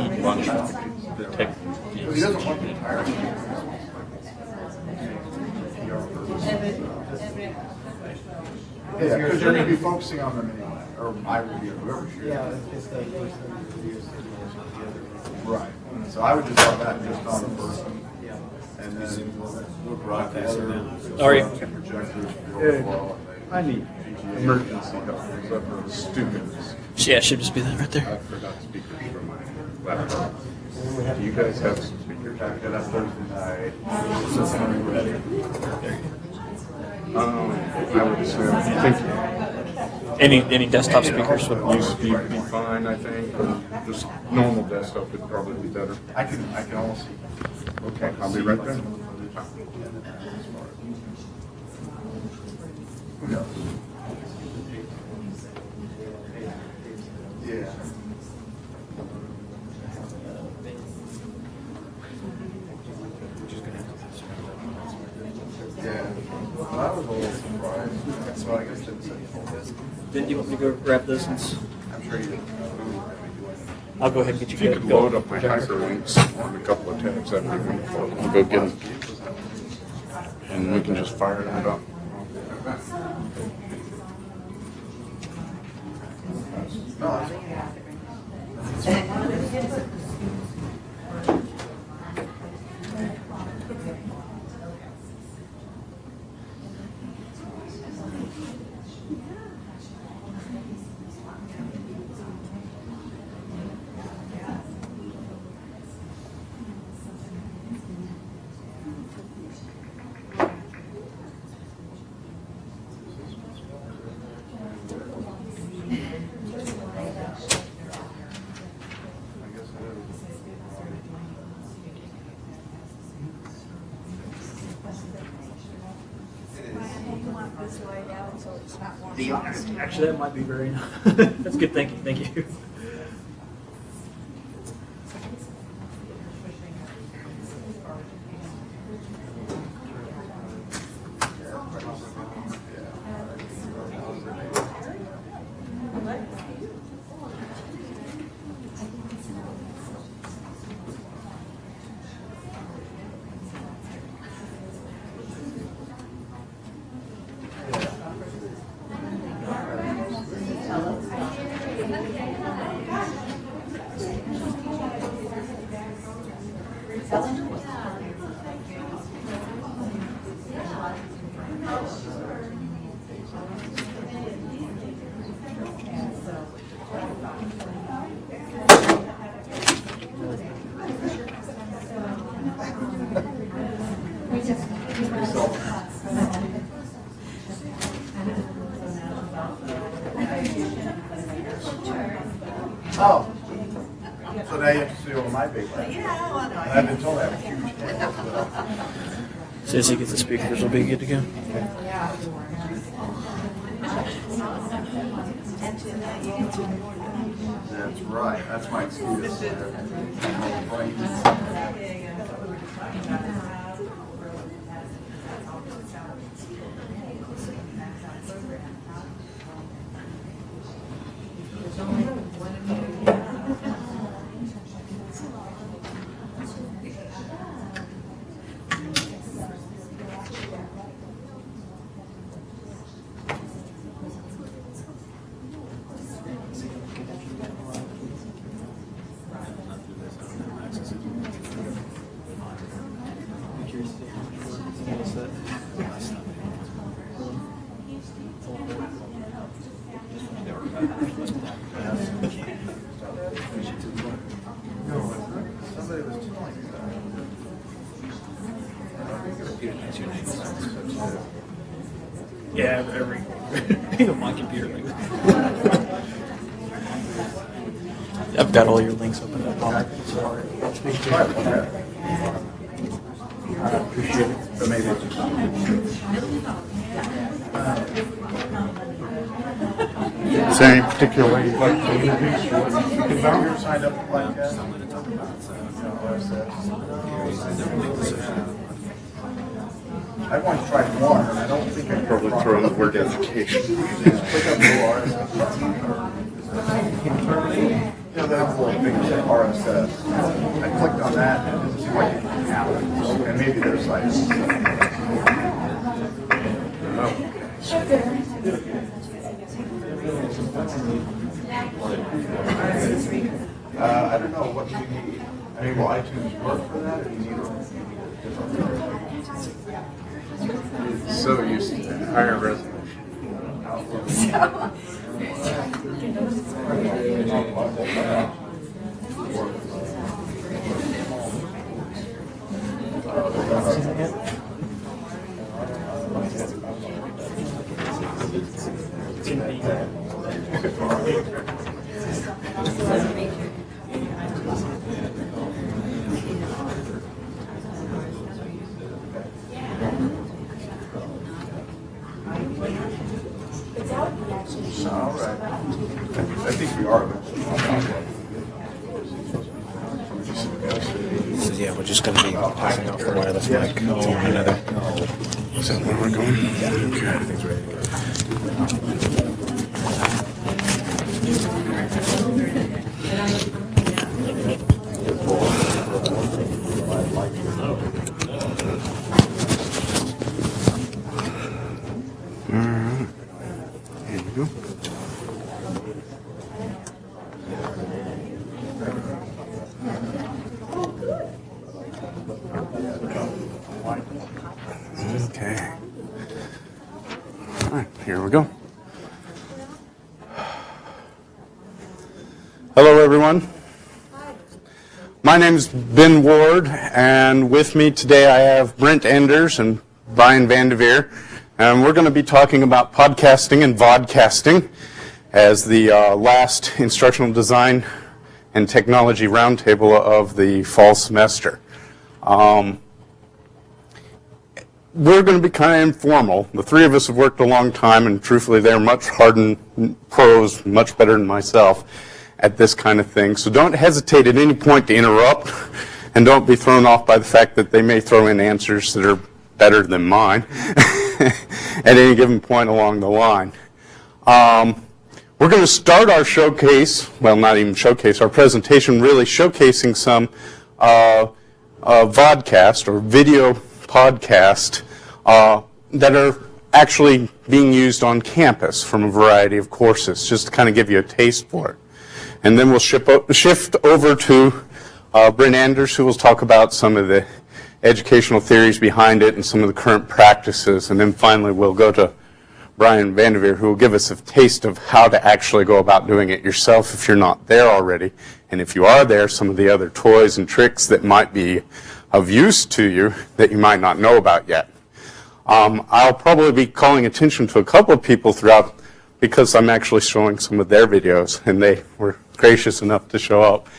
eat lunch with the tech. He doesn't want to retire. Yeah, because you're going to be focusing on them anyway, or I will be, or whoever's here. Yeah, it's the person who's Right. So I would just have that just on the person. And then we'll broadcast it. All right. Projectors. I need emergency help. So for stupid. Yeah, it should just be that right I there. forgot speakers for my laptop. Do you guys have some speakers? Yeah, that's Thursday night. I would assume. I think Any desktop speakers would USB would be fine, I think. Or just normal desktop would probably be better. I can almost see. Okay, I'll be right there. Who knows? Yeah. Yeah. Well, I was a little surprised. So I guess didn't say this. Then do you want me to go grab this? I'm sure you didn't. I'll go ahead and get you If you could load up my hyperlinks on a couple of tabs, that'd be wonderful. I'll go get them. And we can just fire that up. No, Actually, that might be very nice. That's good thinking. Thank you. Oh. So now you have to see all my big ones. I've been told I have a huge head. So as he gets the speakers, we'll be good to go. That's right. That's my excuse. Somebody was telling me that. Yeah, every on my computer. I've got all your links open up on it. I appreciate it, but maybe it's just Same particular way you'd like to introduce you. You're signed up for podcast? I've only tried one, and I don't think I can Probably throw in the word education. Click up the RSS. Yeah, they have couple of things that RSS. I clicked on that and it seemed like it didn't happen. And maybe their site is. I don't know what you need. I mean, will iTunes work for that, or do you need a different? So used to higher resolution. All right. I think we are. So yeah, we're just going to be passing off the wireless mic to one another. Is that where we're going? Okay, everything's ready to go. Okay. All right, here we go. Hello, everyone. My name's Ben Ward, and with me today I have Brent Enders and Bryan Vandiviere, and we're going to be talking about podcasting and vodcasting as the last instructional design and technology roundtable of the fall semester. We're going to be kind of informal. The three of us have worked a long time, and truthfully, they're much hardened pros, much better than myself at this kind of thing. So don't hesitate at any point to interrupt, and don't be thrown off by the fact that they may throw in answers that are better than mine at any given point along the line. We're going to start our showcase, well, not even showcase, our presentation really showcasing some vodcast or video podcast that are actually being used on campus from a variety of courses, just to kind of give you a taste for it. And then we'll shift over to Brent Enders, who will talk about some of the educational theories behind it and some of the current practices. And then finally we'll go to Bryan Vandiviere, who will give us a taste of how to actually go about doing it yourself if you're not there already. And if you are there, some of the other toys and tricks that might be of use to you that you might not know about yet. I'll probably be calling attention to a couple of people throughout because I'm actually showing some of their videos, and they were gracious enough to show up.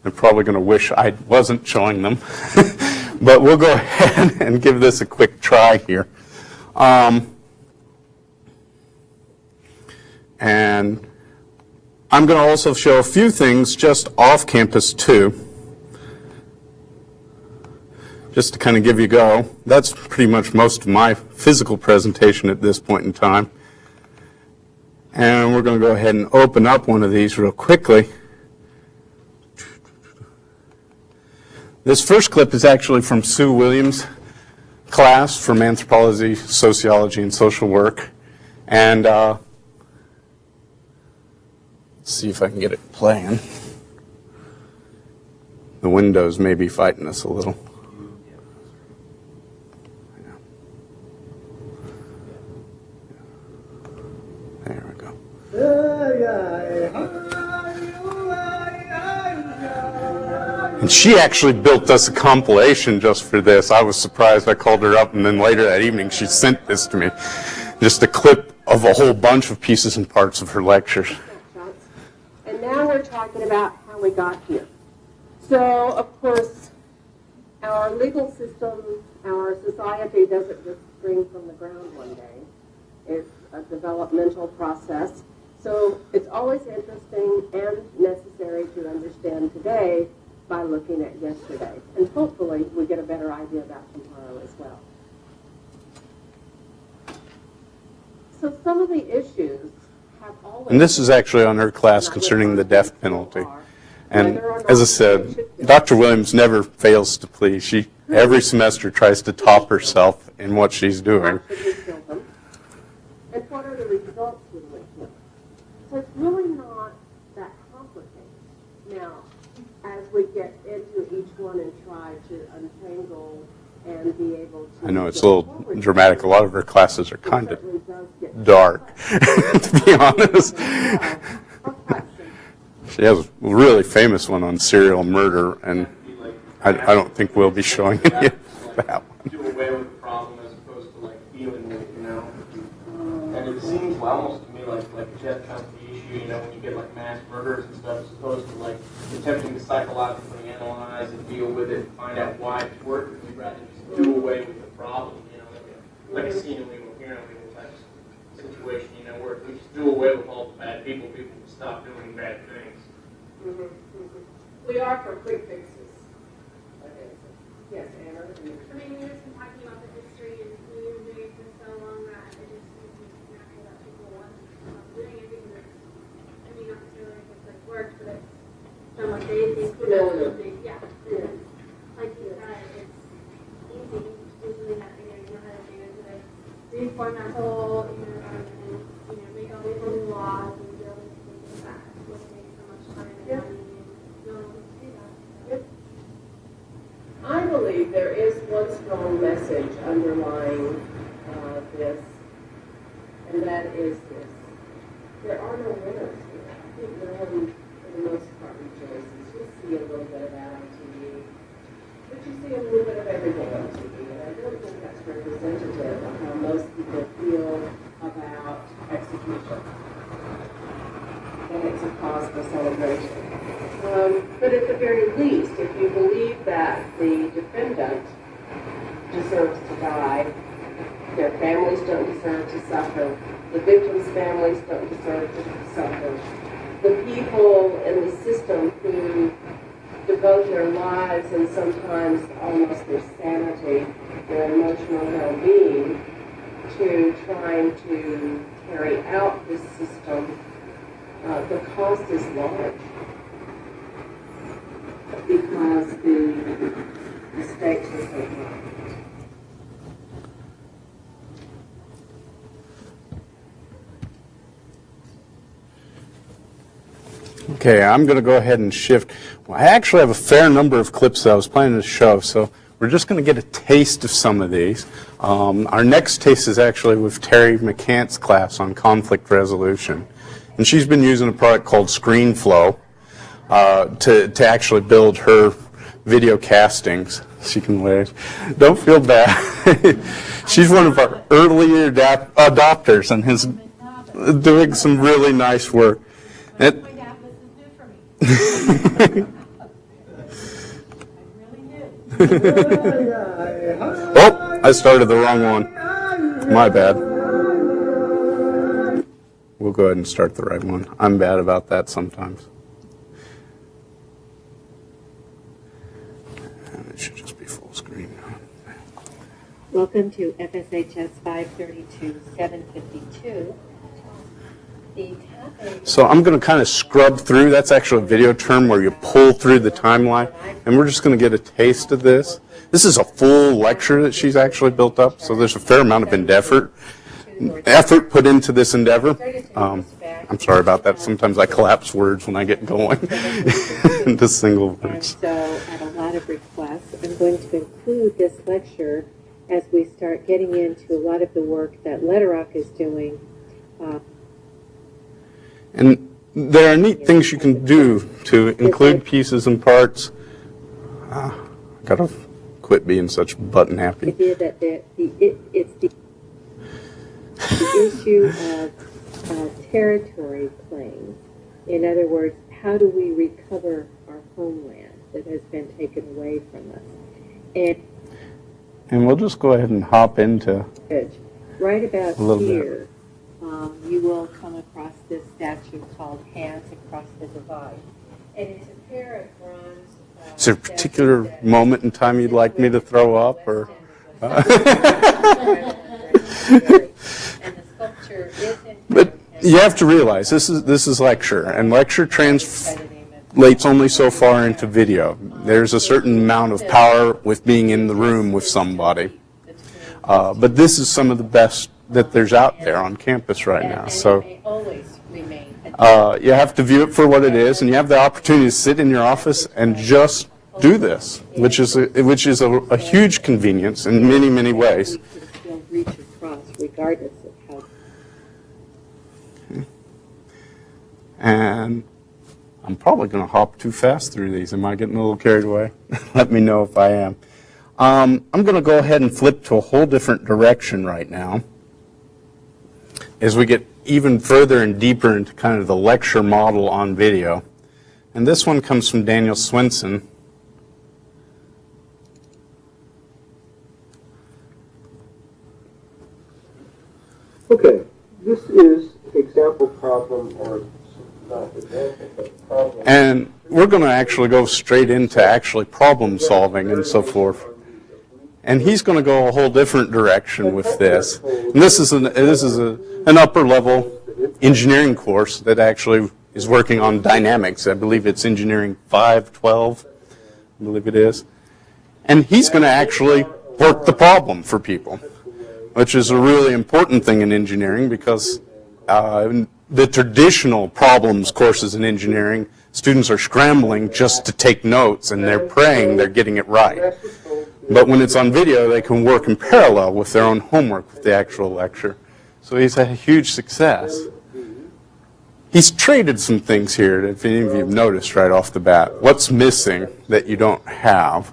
They're probably going to wish I wasn't showing them. But we'll go ahead and give this a quick try here. And I'm going to also show a few things just off campus too, just to kind of give you a go. That's pretty much most of my physical presentation at this point in time. And we're going to go ahead and open up one of these real quickly. This first clip is actually from Sue Williams' class from Anthropology, Sociology, and Social Work. And let's see if I can get it playing. The windows may be fighting us a little. There we go. And she actually built us a compilation just for this. I was surprised. I called her up, and then later that evening she sent this to me. Just a clip of a whole bunch of pieces and parts of her lectures. And now we're talking about how we got here. So, of course, our legal system, our society doesn't just spring from the ground one day. It's a developmental process. So it's always interesting and necessary to understand today by looking at yesterday. And hopefully we get a better idea about tomorrow as well. So some of the issues have always... And this is actually on her class concerning the death penalty. And whether or not as I they said, should do it. Dr. Williams never fails to please. She every semester tries to top herself in what she's doing. How should we fill them? And what are the results when we fill them? So it's really not that complicated. Now, as we get into each one and try to untangle and be able to... I know it's a go little forward, dramatic. A lot of her classes are it kind of certainly does get dark, to be honest. Or question. She has a really famous one on serial murder, and I don't think we'll be showing any of that one. Do away with the problem as opposed to like dealing with it, you know. And it seems almost to me like Jeff comes to the issue, you know, when you get like mass murders and stuff, as opposed to like attempting to psychologically analyze and deal with it and find out why it's working. We'd rather just do away with the problem, you know, like a see no evil, hear no evil type situation, you know, where if we just do away with all the bad people, people will stop doing bad things. We are for quick fixes. Yes, Anna? I mean, we've just been talking about the history and we've been doing it for so long that it just seems natural that people want to stop doing it because it's, I mean, not necessarily if it's like work, but it's from like they think yeah. Like you said, it's easy to do something that, you know how to do it, to reformat whole, and, make all these little laws and do all these things that would take so much time and money and no one wants to do that. I believe there is one strong message underlying this, and that is this. There are no winners here. I think no one, for the most part, rejoices. You see a little bit of that on TV, but you see a little bit of everything on TV, and I don't think that's representative of how most people feel about execution. And it's a cause for celebration. But at the very least, if you believe that the defendant deserves to die, their families don't deserve to suffer, the victims' families don't deserve to suffer, the people in the system who devote their lives and sometimes almost their sanity, their emotional well-being, to trying to carry out this system, the cost is large. Because the stakes are so high. Okay, I'm going to go ahead and shift. Well, I actually have a fair number of clips that I was planning to show, so we're just going to get a taste of some of these. Our next taste is actually with Terry McCant's class on conflict resolution. And she's been using a product called ScreenFlow to actually build her video castings. She can wave. Don't feel bad. She's one of our earlier adopters and is doing some really nice work. My dad, this is new for me. I really did. Oh, I started the wrong one. My bad. We'll go ahead and start the right one. I'm bad about that sometimes. And it should just be full screen now. Welcome to FSHS 532-752. The topic... So I'm going to kind of scrub through. That's actually a video term where you pull through the timeline. And we're just going to get a taste of this. This is a full lecture that she's actually built up, so there's a fair amount of effort put into this endeavor. I'm sorry about that. Sometimes I collapse words when I get going into single words. And so, at a lot of requests, I'm going to include this lecture as we start getting into a lot of the work that Letterock is doing. And there are neat things you can do to include pieces and parts. I gotta quit being such button The happy. idea that it's the issue of territory claims. In other words, how do we recover our homeland that has been taken away from us? And we'll just go ahead and hop into right about a little here, you will come across this statue called Hands Across the Divide. And it's a pair of bronze... Is there a particular moment in time you'd like me to throw up, or? And the sculpture is in... But you have to realize this is lecture, and lecture translates only so far into video. There's a certain amount of power with being in the room with somebody. But this is some of the best that there's out there on campus right now. So you have to view it for what it is, and you have the opportunity to sit in your office and just do this, which is a huge convenience in many, many ways. Reach across regardless of how. And I'm probably going to hop too fast through these. Am I getting a little carried away? Let me know if I am. I'm going to go ahead and flip to a whole different direction right now as we get even further and deeper into kind of the lecture model on video. And this one comes from Daniel Swenson. Okay, this is example problem, or not example, but problem. And we're going to actually go straight into actually problem solving and so forth. And he's going to go a whole different direction with this. And this is an upper level engineering course that actually is working on dynamics. I believe it's engineering 512, I believe it is. And he's going to actually work the problem for people, which is a really important thing in engineering, because the traditional problems courses in engineering, students are scrambling just to take notes, and they're praying they're getting it right. But when it's on video, they can work in parallel with their own homework with the actual lecture. So he's had a huge success. He's traded some things here, if any of you have noticed right off the bat. What's missing that you don't have?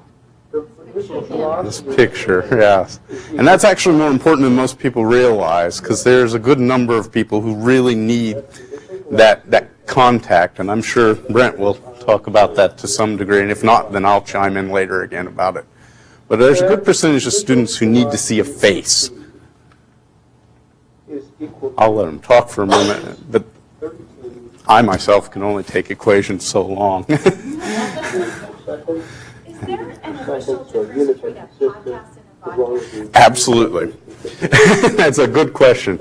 This picture, yes. And that's actually more important than most people realize, because there's a good number of people who really need that contact, and I'm sure Brent will talk about that to some degree, and if not, then I'll chime in later again about it. But there's a good percentage of students who need to see a face. I'll let them talk for a moment, but I myself can only take equations so long. Is there an official difference between a podcast and a podcast? Absolutely. That's a good question.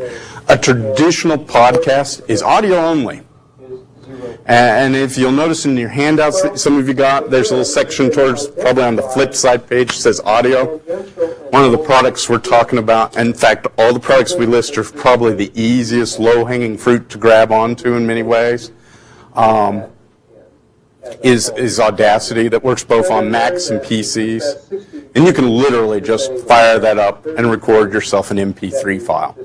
A traditional podcast is audio only. And if you'll notice in your handouts that some of you got, there's a little section towards, probably on the flip side page, says audio. One of the products we're talking about, in fact, all the products we list are probably the easiest low-hanging fruit to grab onto in many ways, is Audacity, that works both on Macs and PCs. And you can literally just fire that up and record yourself an MP3 file.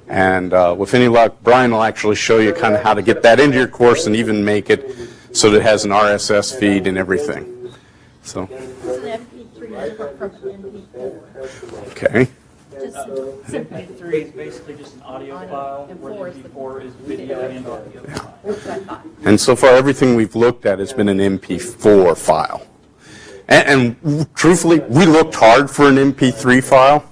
And with any luck, Bryan will actually show you kind of how to get that into your course and even make it so that it has an RSS feed and everything. So. It's an MP3 different from an MP4. Okay. MP3 is basically just an audio file, where MP4 is video and audio file. And so far, everything we've looked at has been an MP4 file. And truthfully, we looked hard for an MP3 file.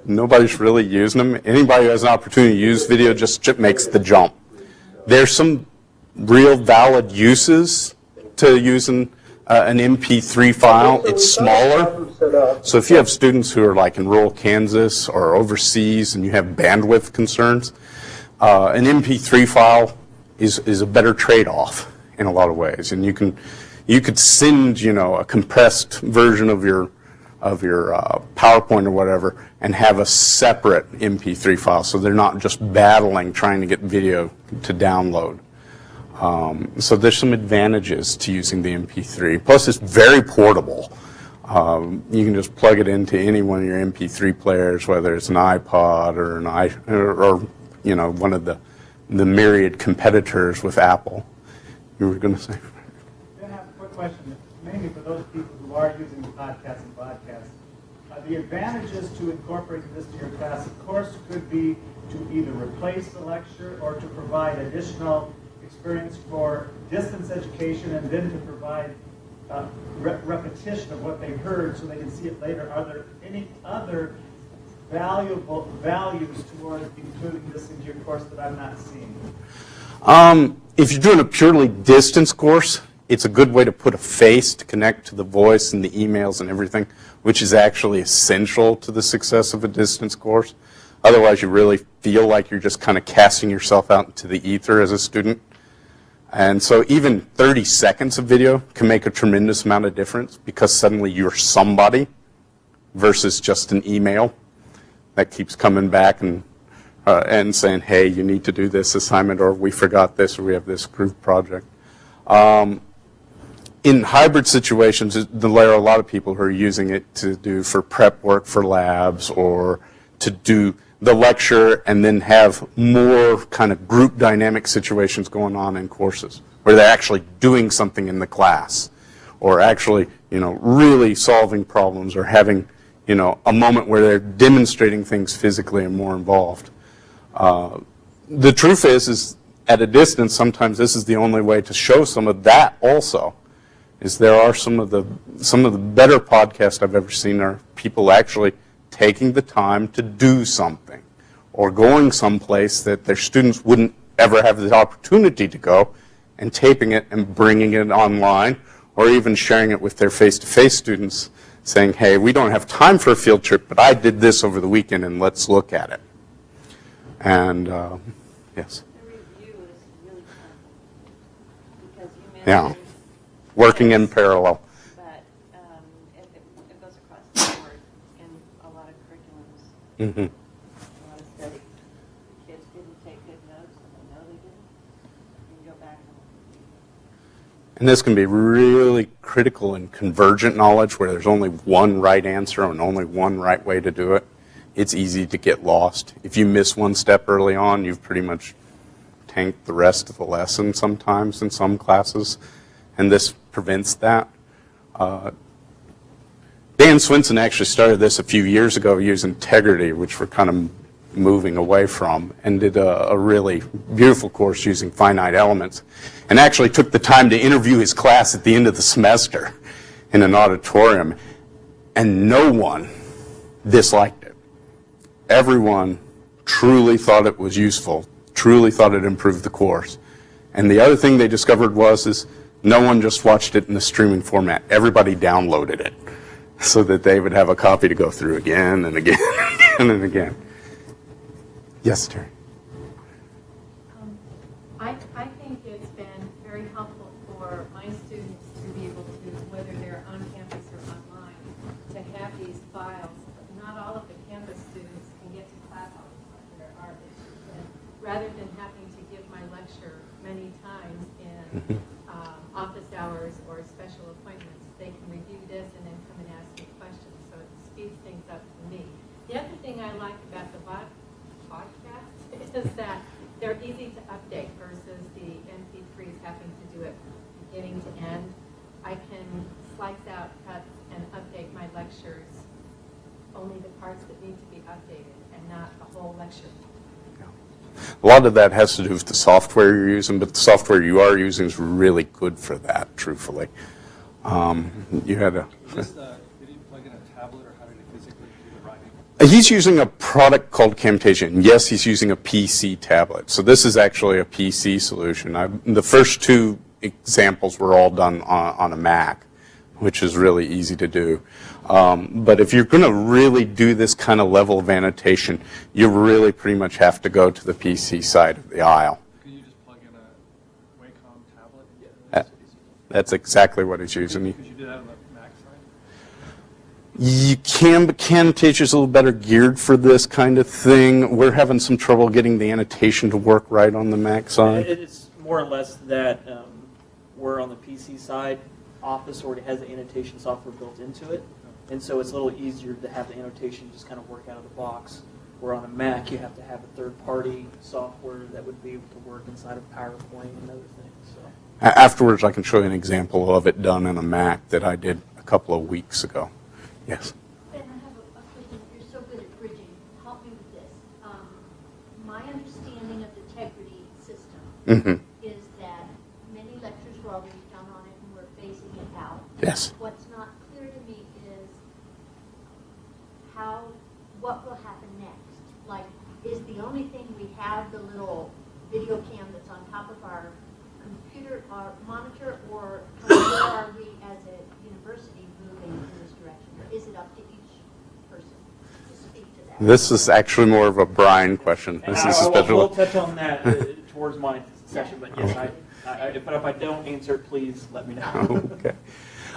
Nobody's really using them. Anybody who has an opportunity to use video just makes the jump. There's some real valid uses to using an MP3 file. It's smaller. So if you have students who are like in rural Kansas or overseas and you have bandwidth concerns, an MP3 file is a better trade-off in a lot of ways. And you could send, a compressed version of your PowerPoint or whatever, and have a separate MP3 file, so they're not just battling trying to get video to download. So there's some advantages to using the MP3. Plus, it's very portable. You can just plug it into any one of your MP3 players, whether it's an iPod or one of the myriad competitors with Apple. You were going to say? I have a quick question, mainly for those people who are using the podcast and podcasts. The advantages to incorporating this to your class, of course, could be to either replace the lecture or to provide additional experience for distance education, and then to provide repetition of what they heard so they can see it later. Are there any other values towards including this into your course that I'm not seeing? If you're doing a purely distance course, it's a good way to put a face to connect to the voice and the emails and everything, which is actually essential to the success of a distance course. Otherwise, you really feel like you're just kind of casting yourself out into the ether as a student. And so even 30 seconds of video can make a tremendous amount of difference because suddenly you're somebody versus just an email that keeps coming back and saying, hey, you need to do this assignment, or we forgot this, or we have this group project. In hybrid situations, there are a lot of people who are using it to do for prep work for labs or to do the lecture and then have more kind of group dynamic situations going on in courses where they're actually doing something in the class or actually, really solving problems or having, a moment where they're demonstrating things physically and more involved. The truth is at a distance, sometimes this is the only way to show some of that also. Is there are some of the better podcasts I've ever seen are people actually taking the time to do something or going someplace that their students wouldn't ever have the opportunity to go and taping it and bringing it online or even sharing it with their face-to-face students saying, hey, we don't have time for a field trip, but I did this over the weekend and let's look at it. And, yes. The review is really helpful because you Yeah. mentioned Working in parallel. but it goes across the board in a lot of curriculums, Mm-hmm. a lot of studies. Kids didn't take good notes, and they know they didn't. You can go back And this can be really critical in convergent knowledge where there's only one right answer and only one right way to do it. It's easy to get lost. If you miss one step early on, you've pretty much tanked the rest of the lesson sometimes in some classes, and this prevents that. Dan Swinson actually started this a few years ago using integrity, which we're kind of moving away from, and did a really beautiful course using finite elements, and actually took the time to interview his class at the end of the semester in an auditorium, and no one disliked it. Everyone truly thought it was useful, truly thought it improved the course. And the other thing they discovered is no one just watched it in the streaming format. Everybody downloaded it so that they would have a copy to go through again and again and again and again. Yes, Terry. I think it's been very helpful for my students to be able to, whether they're on campus or online, to have these files. Not all of the campus students can get to class all the time. There are issues. And rather than having to give my lecture many times in office hours or special appointments, they can review this and then come and ask me questions. So it speeds things up for me. The other thing I like about the podcast is that they're easy to update versus the MP3s having to do it beginning to end. I can slice out, cut, and update my lectures, only the parts that need to be updated and not the whole lecture. A lot of that has to do with the software you're using, but the software you are using is really good for that, truthfully. You had a... Did you plug in a tablet, or how did you physically do the writing? He's using a product called Camtasia. And yes, he's using a PC tablet. So this is actually a PC solution. The first two examples were all done on a Mac, which is really easy to do. But if you're going to really do this kind of level of annotation, you really pretty much have to go to the PC side of the aisle. Can you just plug in a Wacom tablet? That's exactly what he's using. Could you do that on the Mac side? You can, but Camtasia's a little better geared for this kind of thing. We're having some trouble getting the annotation to work right on the Mac side. It's more or less that we're on the PC side. Office already has the annotation software built into it, and so it's a little easier to have the annotation just kind of work out of the box. Where on a Mac, you have to have a third-party software that would be able to work inside of PowerPoint and other things. So. Afterwards, I can show you an example of it done in a Mac that I did a couple of weeks ago. Yes? Ben, I have a question. You're so good at bridging. Help me with this. My understanding of the integrity system is that many lectures were already done on it and we're phasing it out. Yes. What's not clear to me is what will happen next? Like, is the only thing we have the little video cam that's on top of our computer, our monitor, or where are we as a university moving in this direction? Or is it up to each person to speak to that? This is actually more of a Bryan question. This is a special. We'll touch on that towards my session, but yes, But if I don't answer it, please let me know. Okay.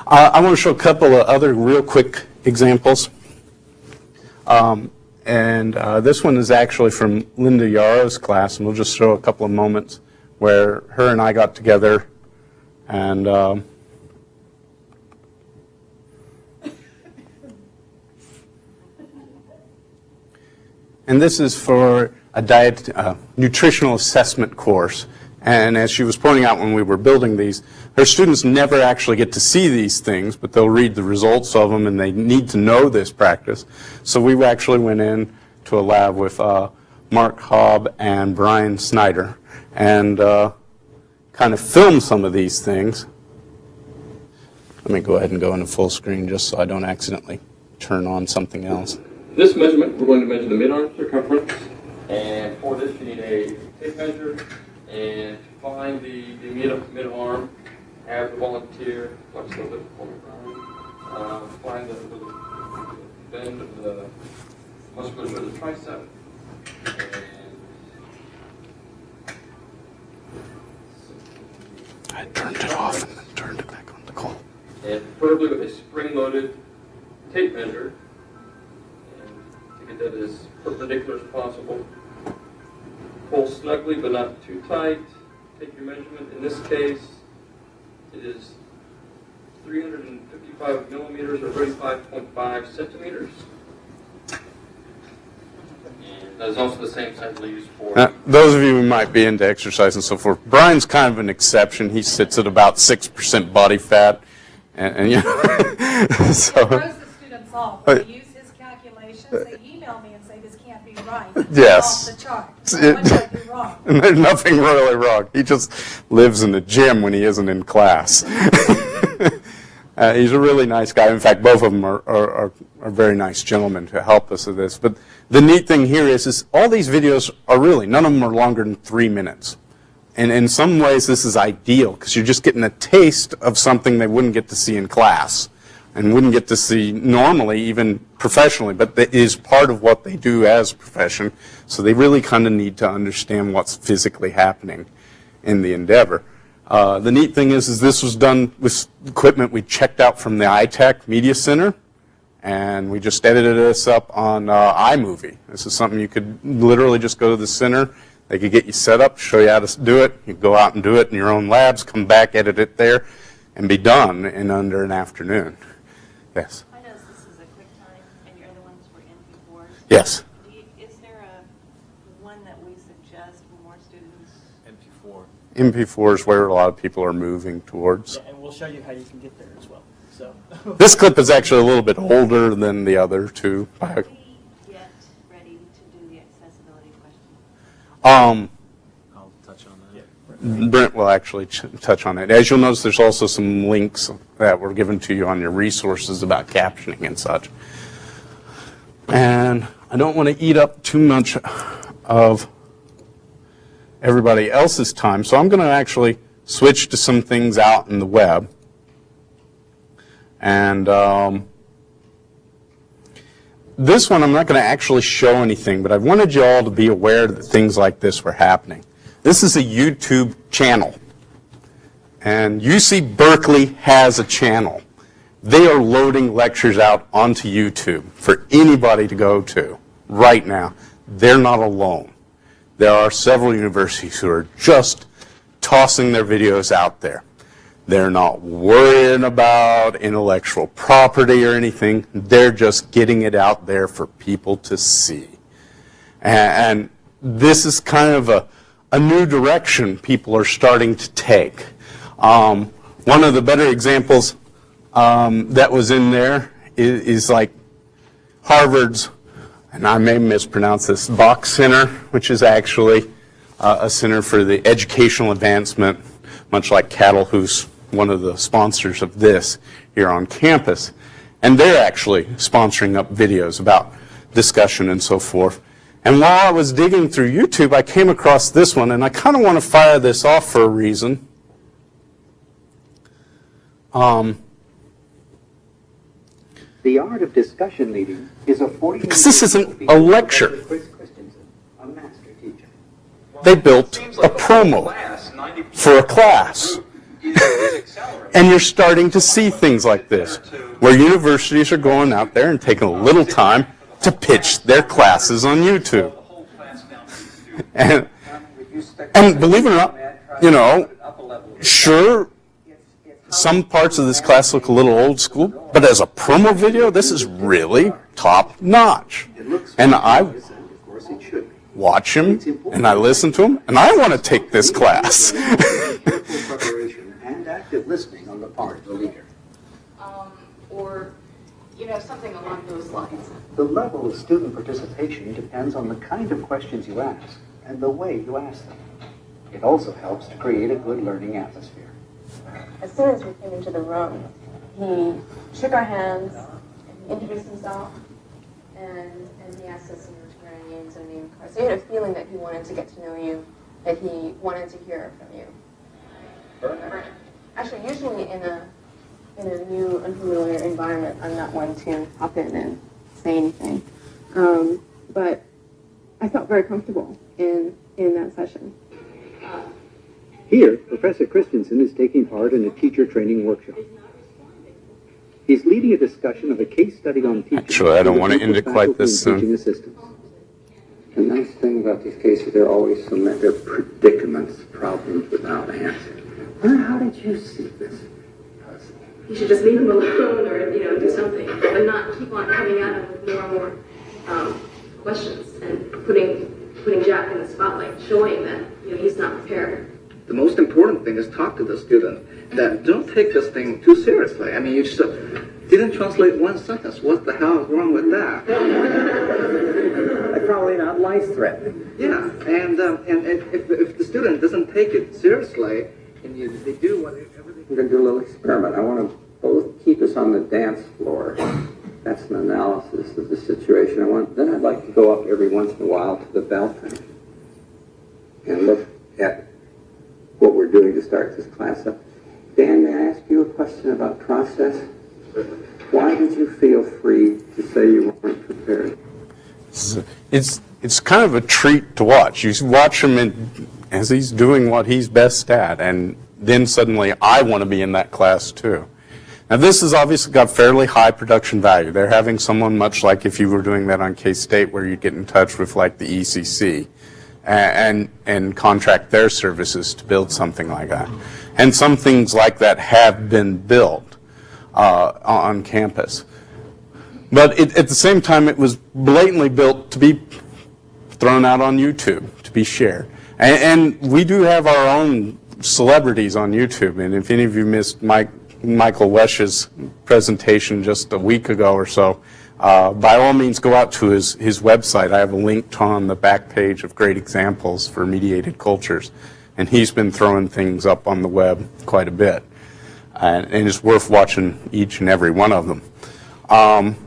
I want to show a couple of other real quick examples. This one is actually from Linda Yarrow's class, and we'll just show a couple of moments where her and I got together and this is for a nutritional assessment course. And as she was pointing out when we were building these, her students never actually get to see these things, but they'll read the results of them, and they need to know this practice. So we actually went in to a lab with Mark Hobb and Bryan Snyder and kind of filmed some of these things. Let me go ahead and go into full screen just so I don't accidentally turn on something else. This measurement, we're going to measure the mid-arm circumference, and for this you need a tape measure, and to find the mid-arm, have the volunteer flex a little bit for me, Bryan. Find the bend of the musculature of the tricep, I turned it off and then turned it back on the call. and preferably with a spring-loaded tape measure, and to get that as perpendicular as possible. Pull snugly but not too tight. Take your measurement. In this case, it is 355 millimeters or 35.5 centimeters. And that is also the same size we use for... Those of you who might be into exercise and so forth, Bryan's kind of an exception. He sits at about 6% body fat. And you know, so... It throws the students off. When they use his calculations, they email me and say, this can't be right. Yes. It's off the chart. What might be wrong? And there's nothing really wrong. He just lives in the gym when he isn't in class. He's a really nice guy. In fact, both of them are very nice gentlemen to help us with this. But the neat thing here is all these videos are really, none of them are longer than 3 minutes. And in some ways, this is ideal because you're just getting a taste of something they wouldn't get to see in class and wouldn't get to see normally, even professionally, but that is part of what they do as a profession. So they really kind of need to understand what's physically happening in the endeavor. The neat thing is this was done with equipment we checked out from the iTech Media Center, and we just edited this up on iMovie. This is something you could literally just go to the center. They could get you set up, show you how to do it. You go out and do it in your own labs, come back, edit it there, and be done in under an afternoon. Yes? I know this is a quick time, and your other ones were MP4s. Yes. Is there a one that we suggest for more students? MP4. MP4 is where a lot of people are moving towards. Yeah, and we'll show you how you can get there as well. So This clip is actually a little bit older than the other two. Can we get ready to do the accessibility question? I'll touch on that. Brent will actually touch on it. As you'll notice, there's also some links that were given to you on your resources about captioning and such. And I don't want to eat up too much of everybody else's time, so I'm going to actually switch to some things out in the web. And this one, I'm not going to actually show anything, but I wanted you all to be aware that things like this were happening. This is a YouTube channel, and UC Berkeley has a channel. They are loading lectures out onto YouTube for anybody to go to right now. They're not alone. There are several universities who are just tossing their videos out there. They're not worrying about intellectual property or anything. They're just getting it out there for people to see. And this is kind of a new direction people are starting to take. One of the better examples that was in there is like Harvard's, and I may mispronounce this, Bach Center, which is actually a center for the educational advancement, much like Cattle, who's one of the sponsors of this here on campus. And they're actually sponsoring up videos about discussion and so forth. And while I was digging through YouTube, I came across this one, and I kind of want to fire this off for a reason. The art of discussion leading is a 40-year Because this isn't a lecture. They built a promo for a class. And you're starting to see things like this, where universities are going out there and taking a little time to pitch their classes on YouTube. And believe it or not, sure, some parts of this class look a little old school, but as a promo video, this is really top notch. And I watch him, and I listen to him, and I want to take this class. Preparation and active listening on the part of the leader. Or, something along those lines. The level of student participation depends on the kind of questions you ask and the way you ask them. It also helps to create a good learning atmosphere. As soon as we came into the room, he shook our hands, he introduced himself, and he asked us to write our names and name cards. So you had a feeling that he wanted to get to know you, that he wanted to hear from you. Actually, usually in a new, unfamiliar environment, I'm not one to hop in and say anything. But I felt very comfortable in that session. Here, Professor Christensen is taking part in a teacher training workshop. He's leading a discussion of a case study on teaching. Actually, I don't want to end it quite this soon. The nice thing about these cases, they're always they're predicaments, problems without answers. How did you see this? You should just leave him alone or, do something, but not keep on coming at him with more and more questions and putting Jack in the spotlight, showing that, he's not prepared. The most important thing is talk to the student. That don't take this thing too seriously. I mean, you just didn't translate one sentence. What the hell is wrong with that? Probably not life-threatening. Yeah, and if the student doesn't take it seriously, and they do whatever they can. We're going to do a little experiment. I want to both keep us on the dance floor. That's an analysis of the situation. Then I'd like to go up every once in a while to the balcony and look at what we're doing to start this class up. Dan, may I ask you a question about process? Why did you feel free to say you weren't prepared? It's kind of a treat to watch. You watch him as he's doing what he's best at, and then suddenly I want to be in that class too. Now this has obviously got fairly high production value. They're having someone much like if you were doing that on K-State, where you'd get in touch with like the ECC and contract their services to build something like that. And some things like that have been built on campus. But at the same time, it was blatantly built to be thrown out on YouTube, to be shared. And we do have our own celebrities on YouTube. And if any of you missed Michael Wesch's presentation just a week ago or so, by all means go out to his website. I have a link on the back page of great examples for mediated cultures. And he's been throwing things up on the web quite a bit. And it's worth watching each and every one of them. I'm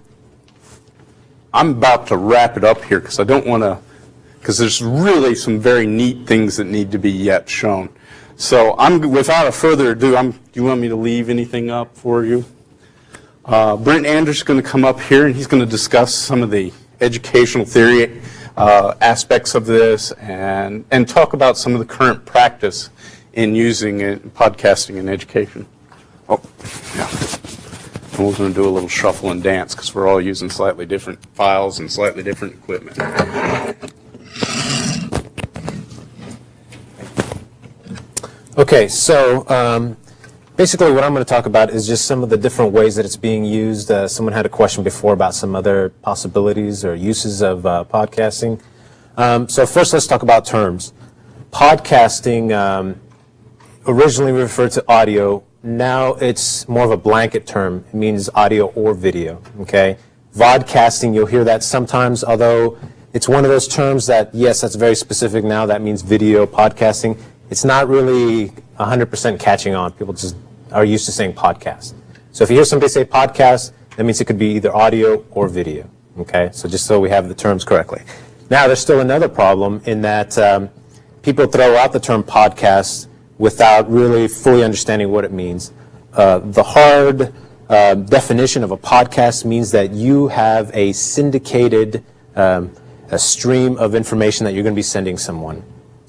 about to wrap it up here because I don't want to, because there's really some very neat things that need to be yet shown. So without a further ado, do you want me to leave anything up for you? Brent Anders is going to come up here and he's going to discuss some of the educational theory aspects of this and talk about some of the current practice in using podcasting in education. Oh, yeah. And we're going to do a little shuffle and dance because we're all using slightly different files and slightly different equipment. Okay, so basically what I'm going to talk about is just some of the different ways that it's being used. Someone had a question before about some other possibilities or uses of podcasting. So first let's talk about terms. Podcasting originally referred to audio. Now it's more of a blanket term. It means audio or video, okay? Vodcasting, you'll hear that sometimes, although it's one of those terms that, yes, that's very specific now. That means video, podcasting. It's not really 100% catching on. People just are used to saying podcast. So if you hear somebody say podcast, that means it could be either audio or video, okay? So just so we have the terms correctly. Now, there's still another problem in that people throw out the term podcast without really fully understanding what it means. The hard definition of a podcast means that you have a syndicated a stream of information that you're going to be sending someone.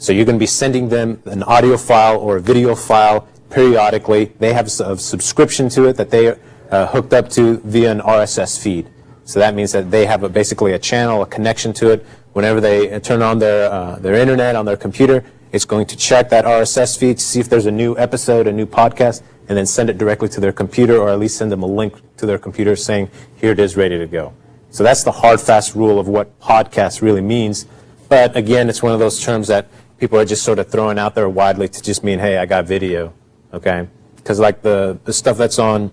So you're going to be sending them an audio file or a video file periodically. They have a subscription to it that they hooked up to via an RSS feed. So that means that they have basically a channel, a connection to it. Whenever they turn on their internet on their computer, it's going to check that RSS feed to see if there's a new episode, a new podcast, and then send it directly to their computer, or at least send them a link to their computer saying, here it is, ready to go. So that's the hard, fast rule of what podcast really means. But again, it's one of those terms that people are just sort of throwing out there widely to just mean, hey, I got video, okay? Because like the stuff that's on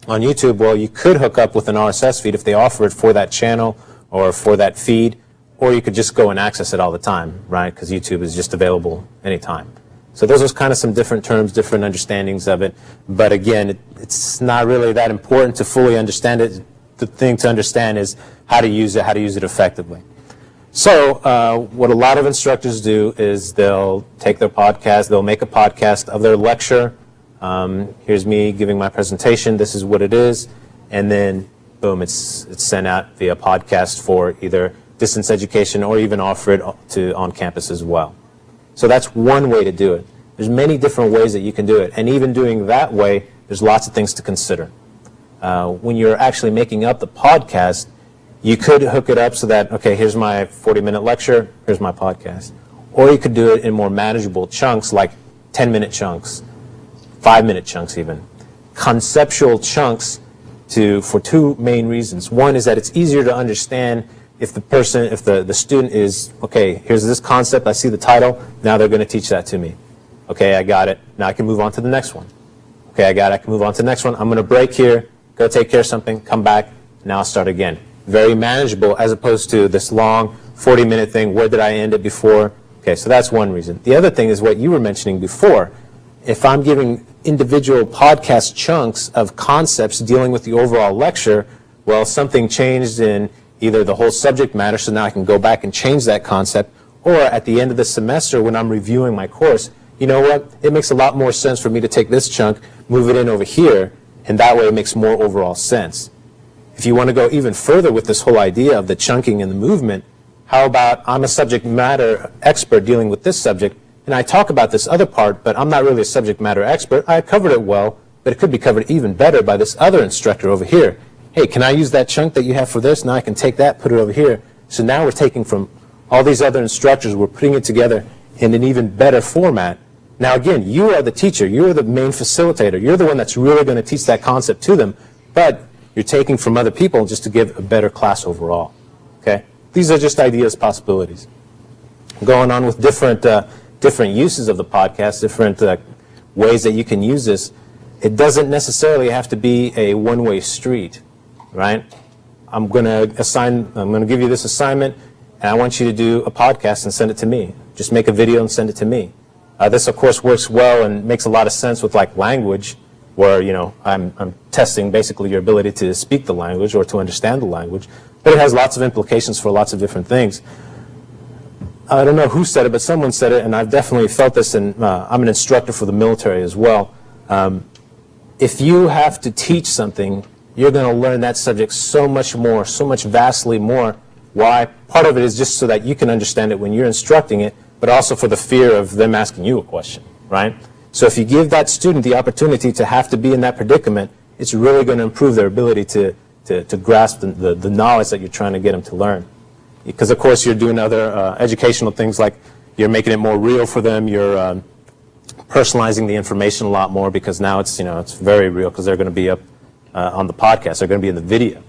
YouTube, well, you could hook up with an RSS feed if they offer it for that channel or for that feed, or you could just go and access it all the time, right? Because YouTube is just available anytime. So those are kind of some different terms, different understandings of it. But again, it's not really that important to fully understand it. The thing to understand is how to use it effectively. So what a lot of instructors do is they'll take their podcast, they'll make a podcast of their lecture. Here's me giving my presentation, this is what it is, and then boom, it's sent out via podcast for either distance education or even offer it on campus as well. So that's one way to do it. There's many different ways that you can do it, and even doing that way, there's lots of things to consider. When you're actually making up the podcast, you could hook it up so that, okay, here's my 40-minute lecture, here's my podcast. Or you could do it in more manageable chunks, like 10-minute chunks, 5-minute chunks even. Conceptual chunks for two main reasons. One is that it's easier to understand if the student is, okay, here's this concept, I see the title, now they're going to teach that to me. Okay, I got it. Now I can move on to the next one. Okay, I got it. I can move on to the next one. I'm going to break here, go take care of something, come back, now I'll start again. Very manageable as opposed to this long 40-minute thing. Where did I end it before? Okay, so that's one reason. The other thing is what you were mentioning before. If I'm giving individual podcast chunks of concepts dealing with the overall lecture, well, something changed in either the whole subject matter, so now I can go back and change that concept, or at the end of the semester when I'm reviewing my course, you know what? It makes a lot more sense for me to take this chunk, move it in over here, and that way it makes more overall sense. If you want to go even further with this whole idea of the chunking and the movement, how about I'm a subject matter expert dealing with this subject, and I talk about this other part, but I'm not really a subject matter expert. I covered it well, but it could be covered even better by this other instructor over here. Hey, can I use that chunk that you have for this? Now I can take that, put it over here. So now we're taking from all these other instructors, we're putting it together in an even better format. Now again, you are the teacher, you're the main facilitator, you're the one that's really going to teach that concept to them, but you're taking from other people just to give a better class overall. Okay? These are just ideas, possibilities. Going on with different uses of the podcast, different ways that you can use this. It doesn't necessarily have to be a one-way street, right? I'm going to give you this assignment, and I want you to do a podcast and send it to me. Just make a video and send it to me. This, of course, works well and makes a lot of sense with like language, where, you know, I'm testing basically your ability to speak the language or to understand the language, but it has lots of implications for lots of different things. I don't know who said it, but someone said it, and I've definitely felt this, and I'm an instructor for the military as well. If you have to teach something, you're going to learn that subject so much more, so much vastly more. Why? Part of it is just so that you can understand it when you're instructing it, but also for the fear of them asking you a question, right? So if you give that student the opportunity to have to be in that predicament, it's really going to improve their ability to grasp the knowledge that you're trying to get them to learn. Because, of course, you're doing other educational things like you're making it more real for them, you're personalizing the information a lot more because now it's very real because they're going to be up on the podcast, they're going to be in the video.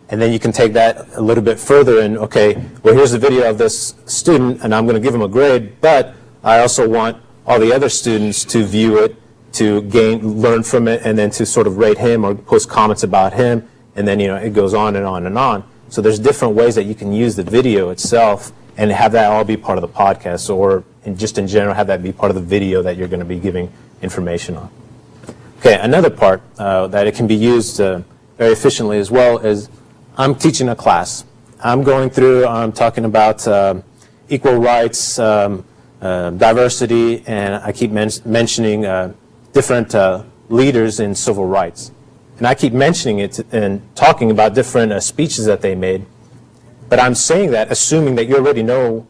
And then you can take that a little bit further and, okay, well, here's the video of this student, and I'm going to give him a grade, but I also want all the other students to view it, to learn from it, and then to sort of rate him or post comments about him, and then, it goes on and on and on. So there's different ways that you can use the video itself and have that all be part of the podcast, or just in general have that be part of the video that you're going to be giving information on. Okay, another part that it can be used very efficiently as well is I'm teaching a class. I'm talking about equal rights, diversity, and I keep mentioning different leaders in civil rights. And I keep mentioning it and talking about different speeches that they made, but I'm saying that assuming that you already know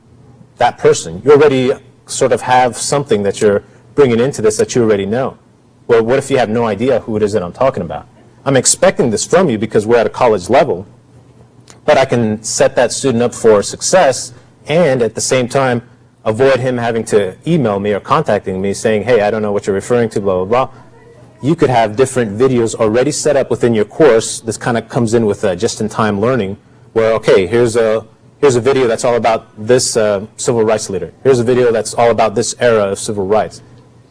that person. You already sort of have something that you're bringing into this that you already know. Well, what if you have no idea who it is that I'm talking about? I'm expecting this from you because we're at a college level, but I can set that student up for success and at the same time avoid him having to email me or contacting me saying, hey, I don't know what you're referring to, blah, blah, blah. You could have different videos already set up within your course. This kind of comes in with just-in-time learning where, okay, here's a video that's all about this civil rights leader. Here's a video that's all about this era of civil rights.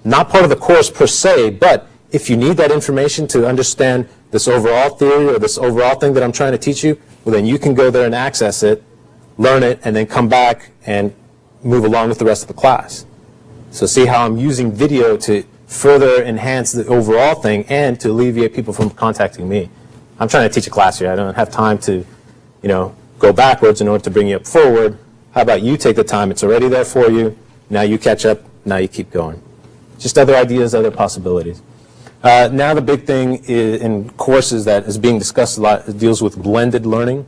Not part of the course per se, but if you need that information to understand this overall theory or this overall thing that I'm trying to teach you, well, then you can go there and access it, learn it, and then come back and move along with the rest of the class. So see how I'm using video to further enhance the overall thing and to alleviate people from contacting me. I'm trying to teach a class here. I don't have time to, go backwards in order to bring you up forward. How about you take the time? It's already there for you. Now you catch up. Now you keep going. Just other ideas, other possibilities. Now the big thing in courses that is being discussed a lot deals with blended learning.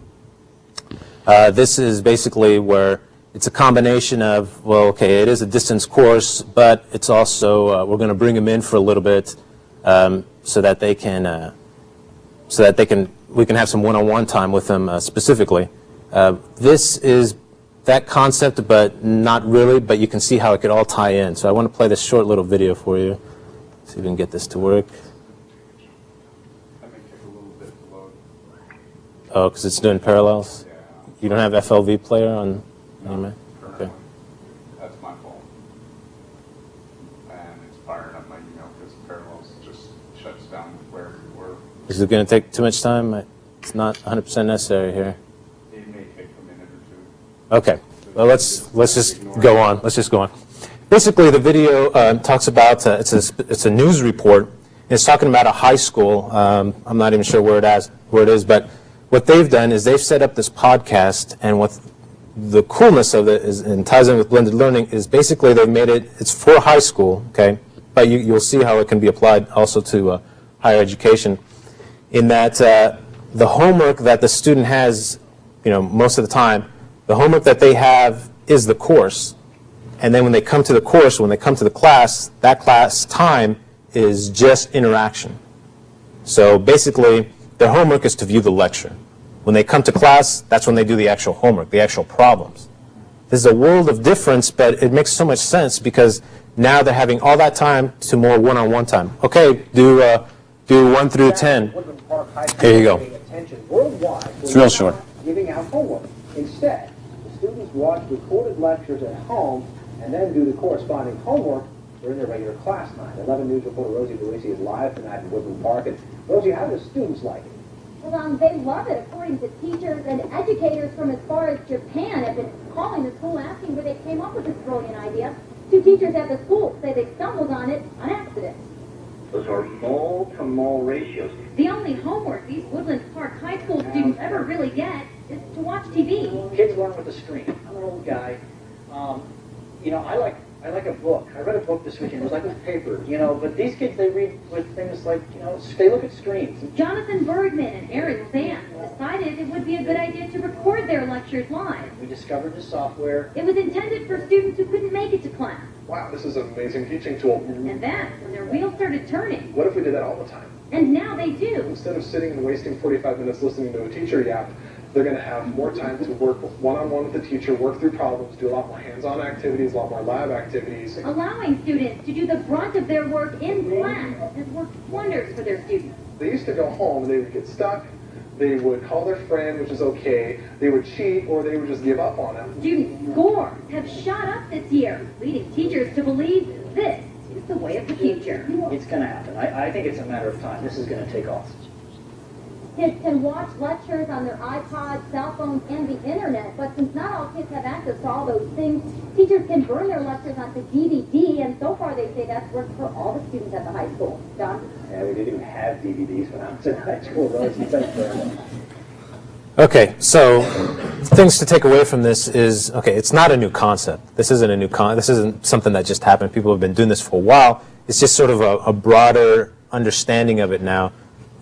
This is basically where it's a combination of, well, okay, it is a distance course, but it's also, we're going to bring them in for a little bit so that we can have some one-on-one time with them specifically. This is that concept, but not really, but you can see how it could all tie in. So I want to play this short little video for you. See if we can get this to work. Oh, because it's doing parallels? You don't have FLV player on anime? Okay. That's my fault. And it's firing up my email because parallels just shuts down where we were. Is it going to take too much time? It's not 100% necessary here. It may take a minute or two. Okay. Well, let's just go on. Let's just go on. Basically, the video talks about it's a news report. It's talking about a high school. I'm not even sure where it is, but what they've done is they've set up this podcast, and what the coolness of it is, and ties in with blended learning, is basically they've made it's for high school, okay? But you'll see how it can be applied also to higher education, in that the homework that the student has, most of the time, the homework that they have is the course. And then when they come to the course, when they come to the class, that class time is just interaction. So basically, their homework is to view the lecture. When they come to class, that's when they do the actual homework, the actual problems. This is a world of difference, but it makes so much sense because now they're having all that time to more one-on-one time. Okay, do 1 through 10. Here you go. It's real short. Giving out homework. Instead, the students watch recorded lectures at home and then do the corresponding homework during their regular class time. 11 News reporter Rosie Luisi is live tonight in Woodland Park. And Rosie, how do the students like it? Well, they love it. According to teachers and educators from as far as Japan have been calling the school asking where they came up with this brilliant idea. 2 teachers at the school say they stumbled on it on accident. Those are mole-to-mole ratios. The only homework these Woodland Park High School students ever really get is to watch TV. Kids learn with the screen. I'm an old guy. I like a book. I read a book this weekend. It was like with paper, but these kids, they read with things like, they look at screens. Jonathan Bergman and Aaron Sand decided it would be a good idea to record their lectures live. We discovered the software. It was intended for students who couldn't make it to class. Wow, this is an amazing teaching tool. And that's when their wheels started turning. What if we did that all the time? And now they do. Instead of sitting and wasting 45 minutes listening to a teacher yap, they're going to have more time to work one-on-one with the teacher, work through problems, do a lot more hands-on activities, a lot more lab activities. Allowing students to do the brunt of their work in class has worked wonders for their students. They used to go home and they would get stuck. They would call their friend, which is okay. They would cheat, or they would just give up on it. Student scores have shot up this year, leading teachers to believe this is the way of the future. It's going to happen. I think it's a matter of time. This is going to take off. Kids can watch lectures on their iPods, cell phones, and the internet, but since not all kids have access to all those things, teachers can burn their lectures onto DVD, and so far they say that's worked for all the students at the high school. John? Yeah, we didn't even have DVDs when I was in high school, Rosie. Okay, so things to take away from this is, okay, it's not a new concept. This isn't a new this isn't something that just happened. People have been doing this for a while. It's just sort of a broader understanding of it now,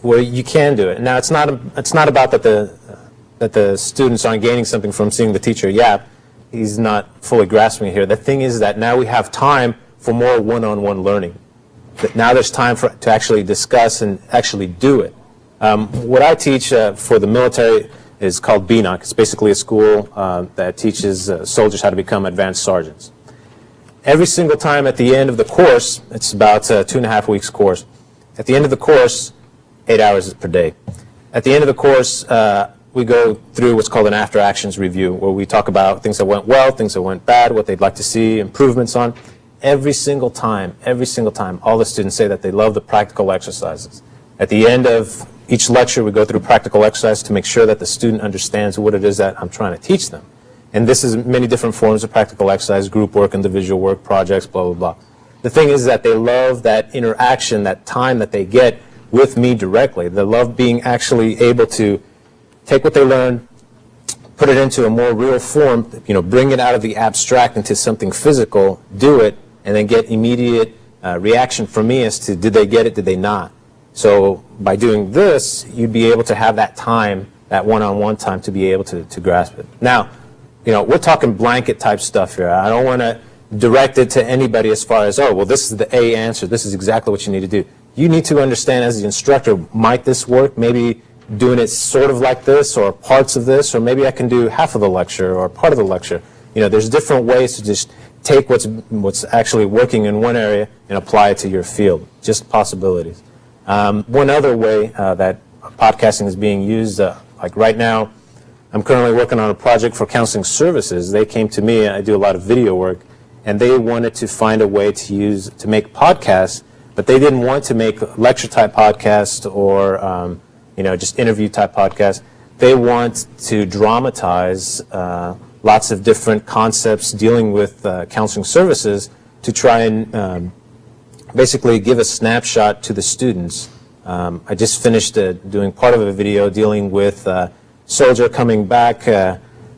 where you can do it. Now, it's not about that the students aren't gaining something from seeing the teacher yap. he's not fully grasping it here. The thing is that now we have time for more one-on-one learning. That now there's time to actually discuss and actually do it. What I teach for the military is called BNOC. It's basically a school that teaches soldiers how to become advanced sergeants. Every single time at the end of the course, it's about a 2.5 weeks course. At the end of the course, 8 hours per day. At the end of the course, we go through what's called an after actions review, where we talk about things that went well, things that went bad, what they'd like to see improvements on. Every single time, all the students say that they love the practical exercises. At the end of each lecture, we go through practical exercise to make sure that the student understands what it is that I'm trying to teach them. And this is many different forms of practical exercise, group work, individual work, projects, blah, blah, blah. The thing is that they love that interaction, that time that they get with me directly. They love being actually able to take what they learn, put it into a more real form, bring it out of the abstract into something physical, do it, and then get immediate reaction from me as to did they get it, did they not. So by doing this, you'd be able to have that time, that one-on-one time, to be able to grasp it. Now, we're talking blanket type stuff here. I don't want to direct it to anybody as far as, oh, well, this is the A answer. This is exactly what you need to do. You need to understand as the instructor, might this work? Maybe doing it sort of like this or parts of this, or maybe I can do half of the lecture or part of the lecture. There's different ways to just take what's actually working in one area and apply it to your field. Just possibilities. One other way that podcasting is being used, like right now, I'm currently working on a project for counseling services. They came to me, I do a lot of video work, and they wanted to find a way to make podcasts, but they didn't want to make lecture type podcasts or just interview type podcasts. They want to dramatize lots of different concepts dealing with counseling services to try and basically give a snapshot to the students. I just finished doing part of a video dealing with soldier coming back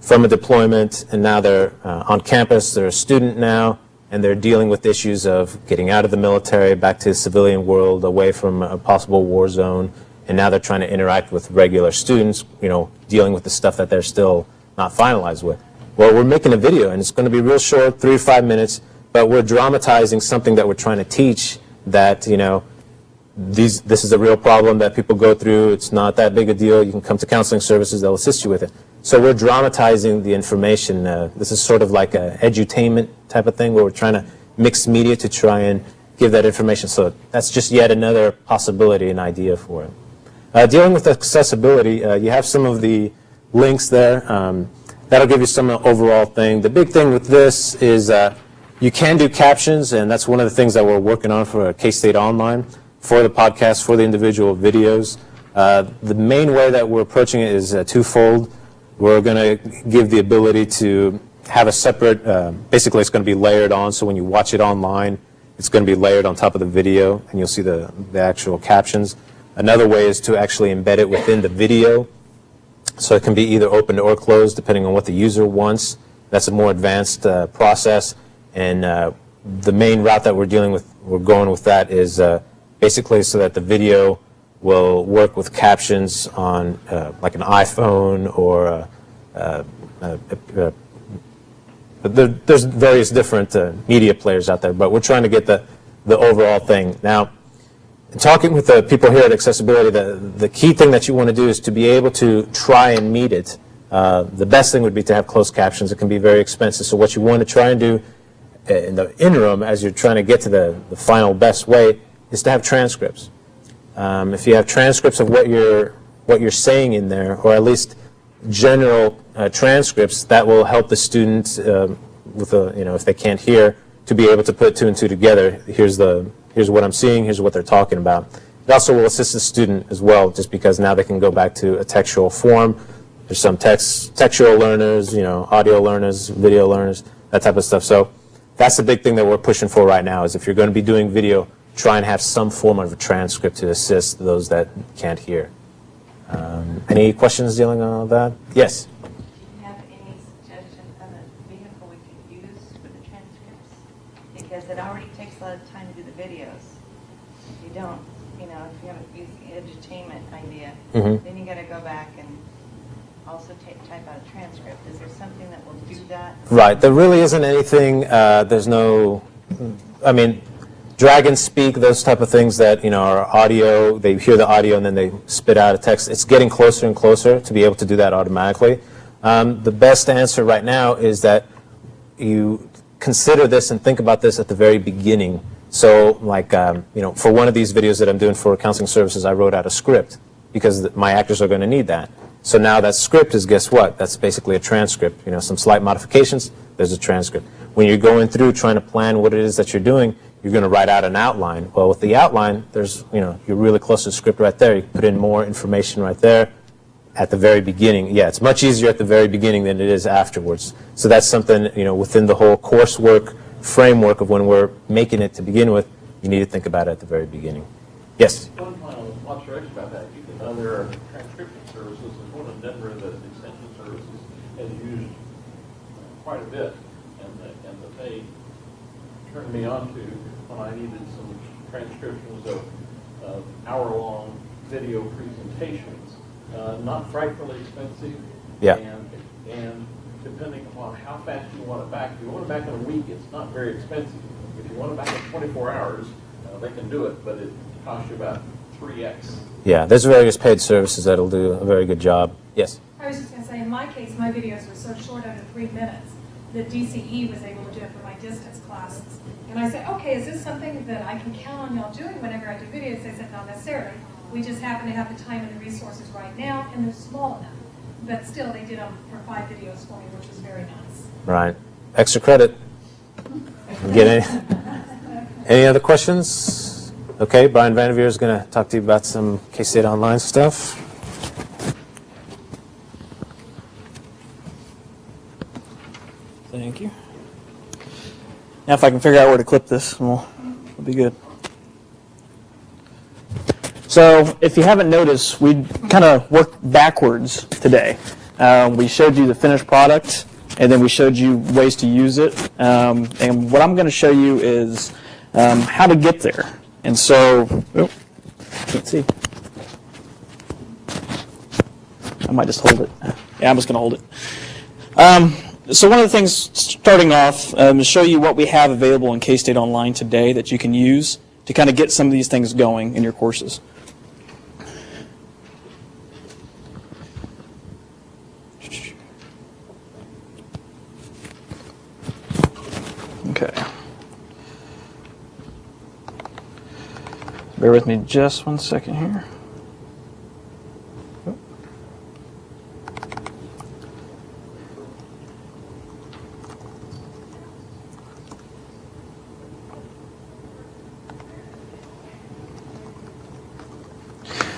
from a deployment, and now they're on campus. They're a student now, and they're dealing with issues of getting out of the military, back to the civilian world, away from a possible war zone, and now they're trying to interact with regular students, dealing with the stuff that they're still not finalized with. Well, we're making a video, and it's going to be real short, 3 to 5 minutes, but we're dramatizing something that we're trying to teach that, this is a real problem that people go through. It's not that big a deal. You can come to counseling services. They'll assist you with it. So we're dramatizing the information. This is sort of like a edutainment type of thing where we're trying to mix media to try and give that information. So that's just yet another possibility and idea for it. Dealing with accessibility, you have some of the links there. That'll give you some overall thing. The big thing with this is you can do captions, and that's one of the things that we're working on for K-State Online, for the podcast, for the individual videos. The main way that we're approaching it is twofold. We're going to give the ability to have a separate, basically it's going to be layered on, so when you watch it online, it's going to be layered on top of the video, and you'll see the actual captions. Another way is to actually embed it within the video, so it can be either opened or closed, depending on what the user wants. That's a more advanced process, and the main route that we're going with that is basically so that the video will work with captions on like an iPhone or there's various different media players out there, but we're trying to get the overall thing. Now, talking with the people here at Accessibility, the key thing that you want to do is to be able to try and meet it. The best thing would be to have closed captions. It can be very expensive, so what you want to try and do in the interim, as you're trying to get to the final best way, is to have transcripts. If you have transcripts of what you're saying in there, or at least general transcripts, that will help the students with if they can't hear, to be able to put 2 and 2 together. Here's what I'm seeing. Here's what they're talking about. It also will assist the student as well, just because now they can go back to a textual form. There's some textual learners, audio learners, video learners, that type of stuff. So that's the big thing that we're pushing for right now, is if you're going to be doing video, try and have some form of a transcript to assist those that can't hear. Any questions dealing on that? Yes? Do you have any suggestion of a vehicle we could use for the transcripts? Because it already takes a lot of time to do the videos. If you don't, if you haven't used the edutainment idea, then you got to go back and also type out a transcript. Is there something that will do that? Right. There really isn't anything. There's no. I mean, drag and speak, those type of things that are audio. They hear the audio and then they spit out a text. It's getting closer and closer to be able to do that automatically. The best answer right now is that you consider this and think about this at the very beginning. So, like, for one of these videos that I'm doing for counseling services, I wrote out a script because my actors are going to need that. So now that script is, guess what? That's basically a transcript. Some slight modifications, there's a transcript. When you're going through trying to plan what it is that you're doing, you're going to write out an outline. Well, with the outline, there's, you're really close to the script right there. You can put in more information right there at the very beginning. Yeah, it's much easier at the very beginning than it is afterwards. So that's something, within the whole coursework framework of when we're making it to begin with, you need to think about it at the very beginning. Yes? One final observation about that. There are transcription services. There's one in Denver that Extension Services has used quite a bit, and that they turned me on to when I needed some transcriptions of hour-long video presentations. Not frightfully expensive. Yeah. And depending upon how fast you want it back, if you want it back in a week, it's not very expensive. If you want it back in 24 hours, they can do it, but it costs you about 3x. Yeah, there's various paid services that'll do a very good job. Yes? I was just going to say, in my case, my videos were so short, under 3 minutes, that DCE was able to do it for my distance classes. And I said, okay, is this something that I can count on y'all doing whenever I do videos? They said, not necessarily. We just happen to have the time and the resources right now, and they're small enough. But still, they did them for 5 videos for me, which was very nice. Right. Extra credit. Get any other questions? Okay, Bryan Vandiviere is going to talk to you about some K-State Online stuff. Thank you. Now if I can figure out where to clip this, we'll be good. So if you haven't noticed, we kind of worked backwards today. We showed you the finished product, and then we showed you ways to use it. And what I'm going to show you is how to get there. And so, can't see. I might just hold it. Yeah, I'm just going to hold it. So one of the things, starting off, is show you what we have available in K-State Online today that you can use to kind of get some of these things going in your courses. Okay. Bear with me just 1 second here.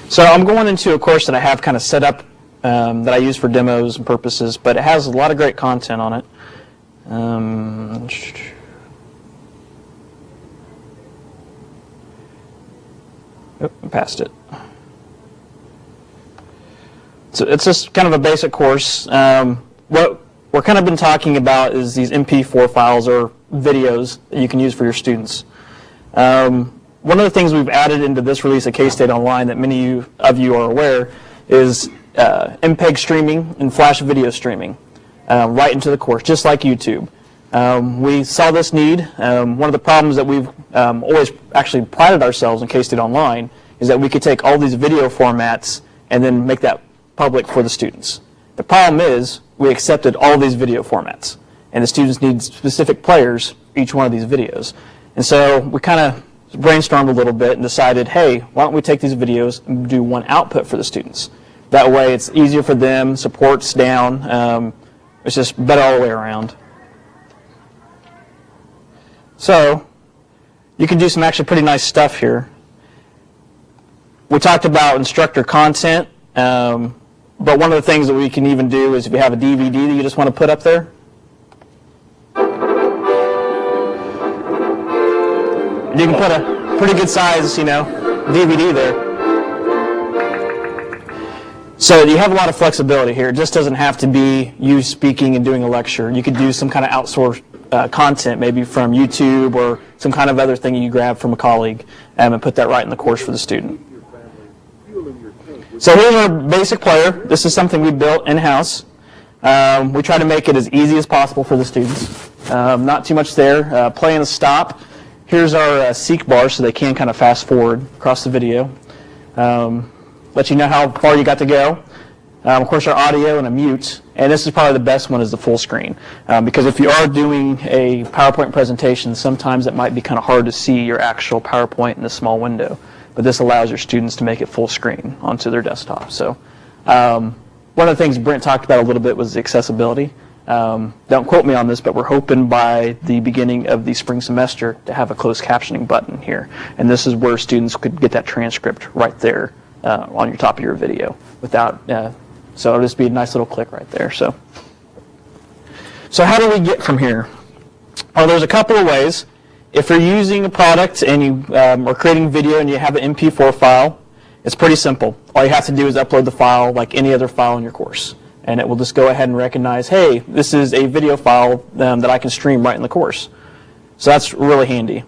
So I'm going into a course that I have kind of set up that I use for demos and purposes, but it has a lot of great content on it. Passed it. So it's just kind of a basic course. What we're kind of been talking about is these MP4 files or videos that you can use for your students. One of the things we've added into this release of K-State Online that many of you are aware is MPEG streaming and Flash video streaming right into the course, just like YouTube. We saw this need. One of the problems that we've always actually prided ourselves in K-State Online is that we could take all these video formats and then make that public for the students. The problem is we accepted all these video formats, and the students need specific players for each one of these videos. And so we kind of brainstormed a little bit and decided, hey, why don't we take these videos and do one output for the students? That way it's easier for them, support's down, it's just better all the way around. So you can do some actually pretty nice stuff here. We talked about instructor content, but one of the things that we can even do is if you have a DVD that you just want to put up there, you can put a pretty good size, DVD there. So you have a lot of flexibility here. It just doesn't have to be you speaking and doing a lecture. You could do some kind of outsourced content, maybe from YouTube or some kind of other thing you grab from a colleague, and put that right in the course for the student. So here's our basic player. This is something we built in-house. We try to make it as easy as possible for the students. Not too much there. Play and a stop. Here's our seek bar so they can kind of fast forward across the video. Let you know how far you got to go. Of course, our audio and a mute. And this is probably the best one, is the full screen. Because if you are doing a PowerPoint presentation, sometimes it might be kind of hard to see your actual PowerPoint in a small window. But this allows your students to make it full screen onto their desktop. So one of the things Brent talked about a little bit was accessibility. Don't quote me on this, but we're hoping by the beginning of the spring semester to have a closed captioning button here. And this is where students could get that transcript right there on your top of your video without, so it'll just be a nice little click right there. So how do we get from here? Well, there's a couple of ways. If you're using a product and you are creating video and you have an MP4 file, it's pretty simple. All you have to do is upload the file like any other file in your course. And it will just go ahead and recognize, hey, this is a video file that I can stream right in the course. So that's really handy.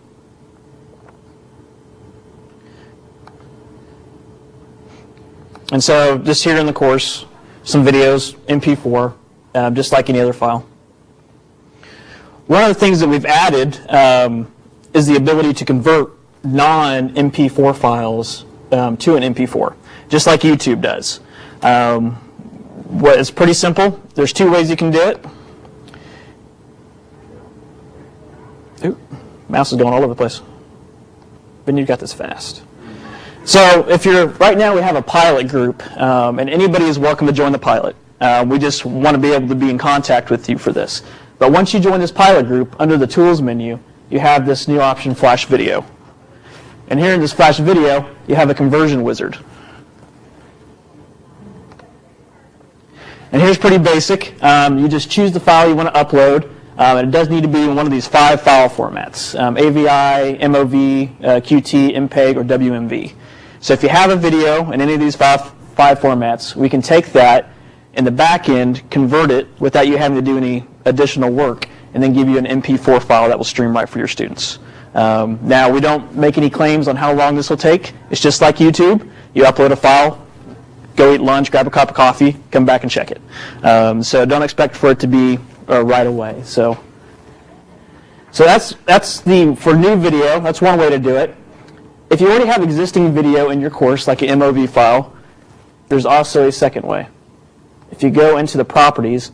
And so just here in the course, some videos, MP4, just like any other file. One of the things that we've added is the ability to convert non-MP4 files to an MP4, just like YouTube does. It's pretty simple. There's two ways you can do it. Ooh, mouse is going all over the place. But you got this fast. So if you're, right now we have a pilot group, and anybody is welcome to join the pilot. We just want to be able to be in contact with you for this. But once you join this pilot group, under the Tools menu, you have this new option, Flash Video. And here in this Flash Video, you have a conversion wizard. And here's pretty basic. You just choose the file you want to upload. And it does need to be in one of these 5 file formats, AVI, MOV, QT, MPEG, or WMV. So if you have a video in any of these five formats, we can take that in the back end, convert it without you having to do any additional work, and then give you an MP4 file that will stream right for your students. Now, we don't make any claims on how long this will take. It's just like YouTube. You upload a file, go eat lunch, grab a cup of coffee, come back and check it. So don't expect for it to be right away. So that's for new video, that's one way to do it. If you already have existing video in your course, like an MOV file, there's also a second way. If you go into the properties,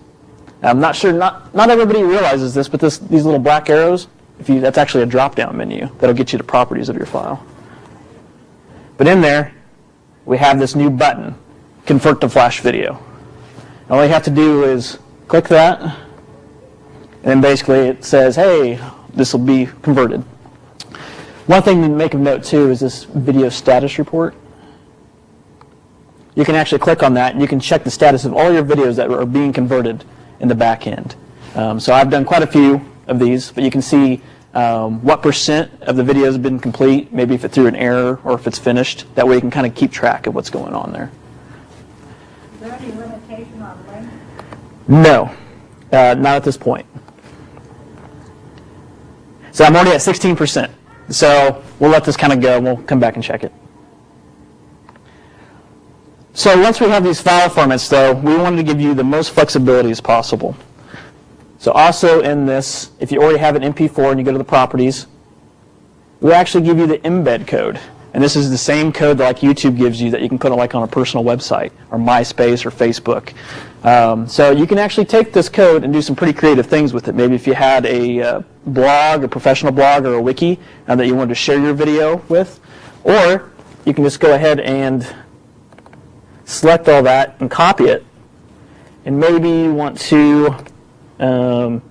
I'm not sure, not everybody realizes this, but these little black arrows, that's actually a drop-down menu that'll get you to properties of your file. But in there, we have this new button, Convert to Flash Video. And all you have to do is click that, and then basically it says, hey, this will be converted. One thing to make of note, too, is this video status report. You can actually click on that, and you can check the status of all your videos that are being converted in the back end. So I've done quite a few of these, but you can see what percent of the video has been complete, maybe if it threw an error or if it's finished. That way you can kind of keep track of what's going on there. Is there any limitation on length? No, not at this point. So I'm already at 16%. So we'll let this kind of go, and we'll come back and check it. So once we have these file formats, though, we wanted to give you the most flexibility as possible. So also in this, if you already have an MP4 and you go to the properties, we actually give you the embed code. And this is the same code that like YouTube gives you that you can put like on a personal website or MySpace or Facebook. So you can actually take this code and do some pretty creative things with it. Maybe if you had a blog, a professional blog, or a wiki that you wanted to share your video with, or you can just go ahead and select all that and copy it. And maybe you want to go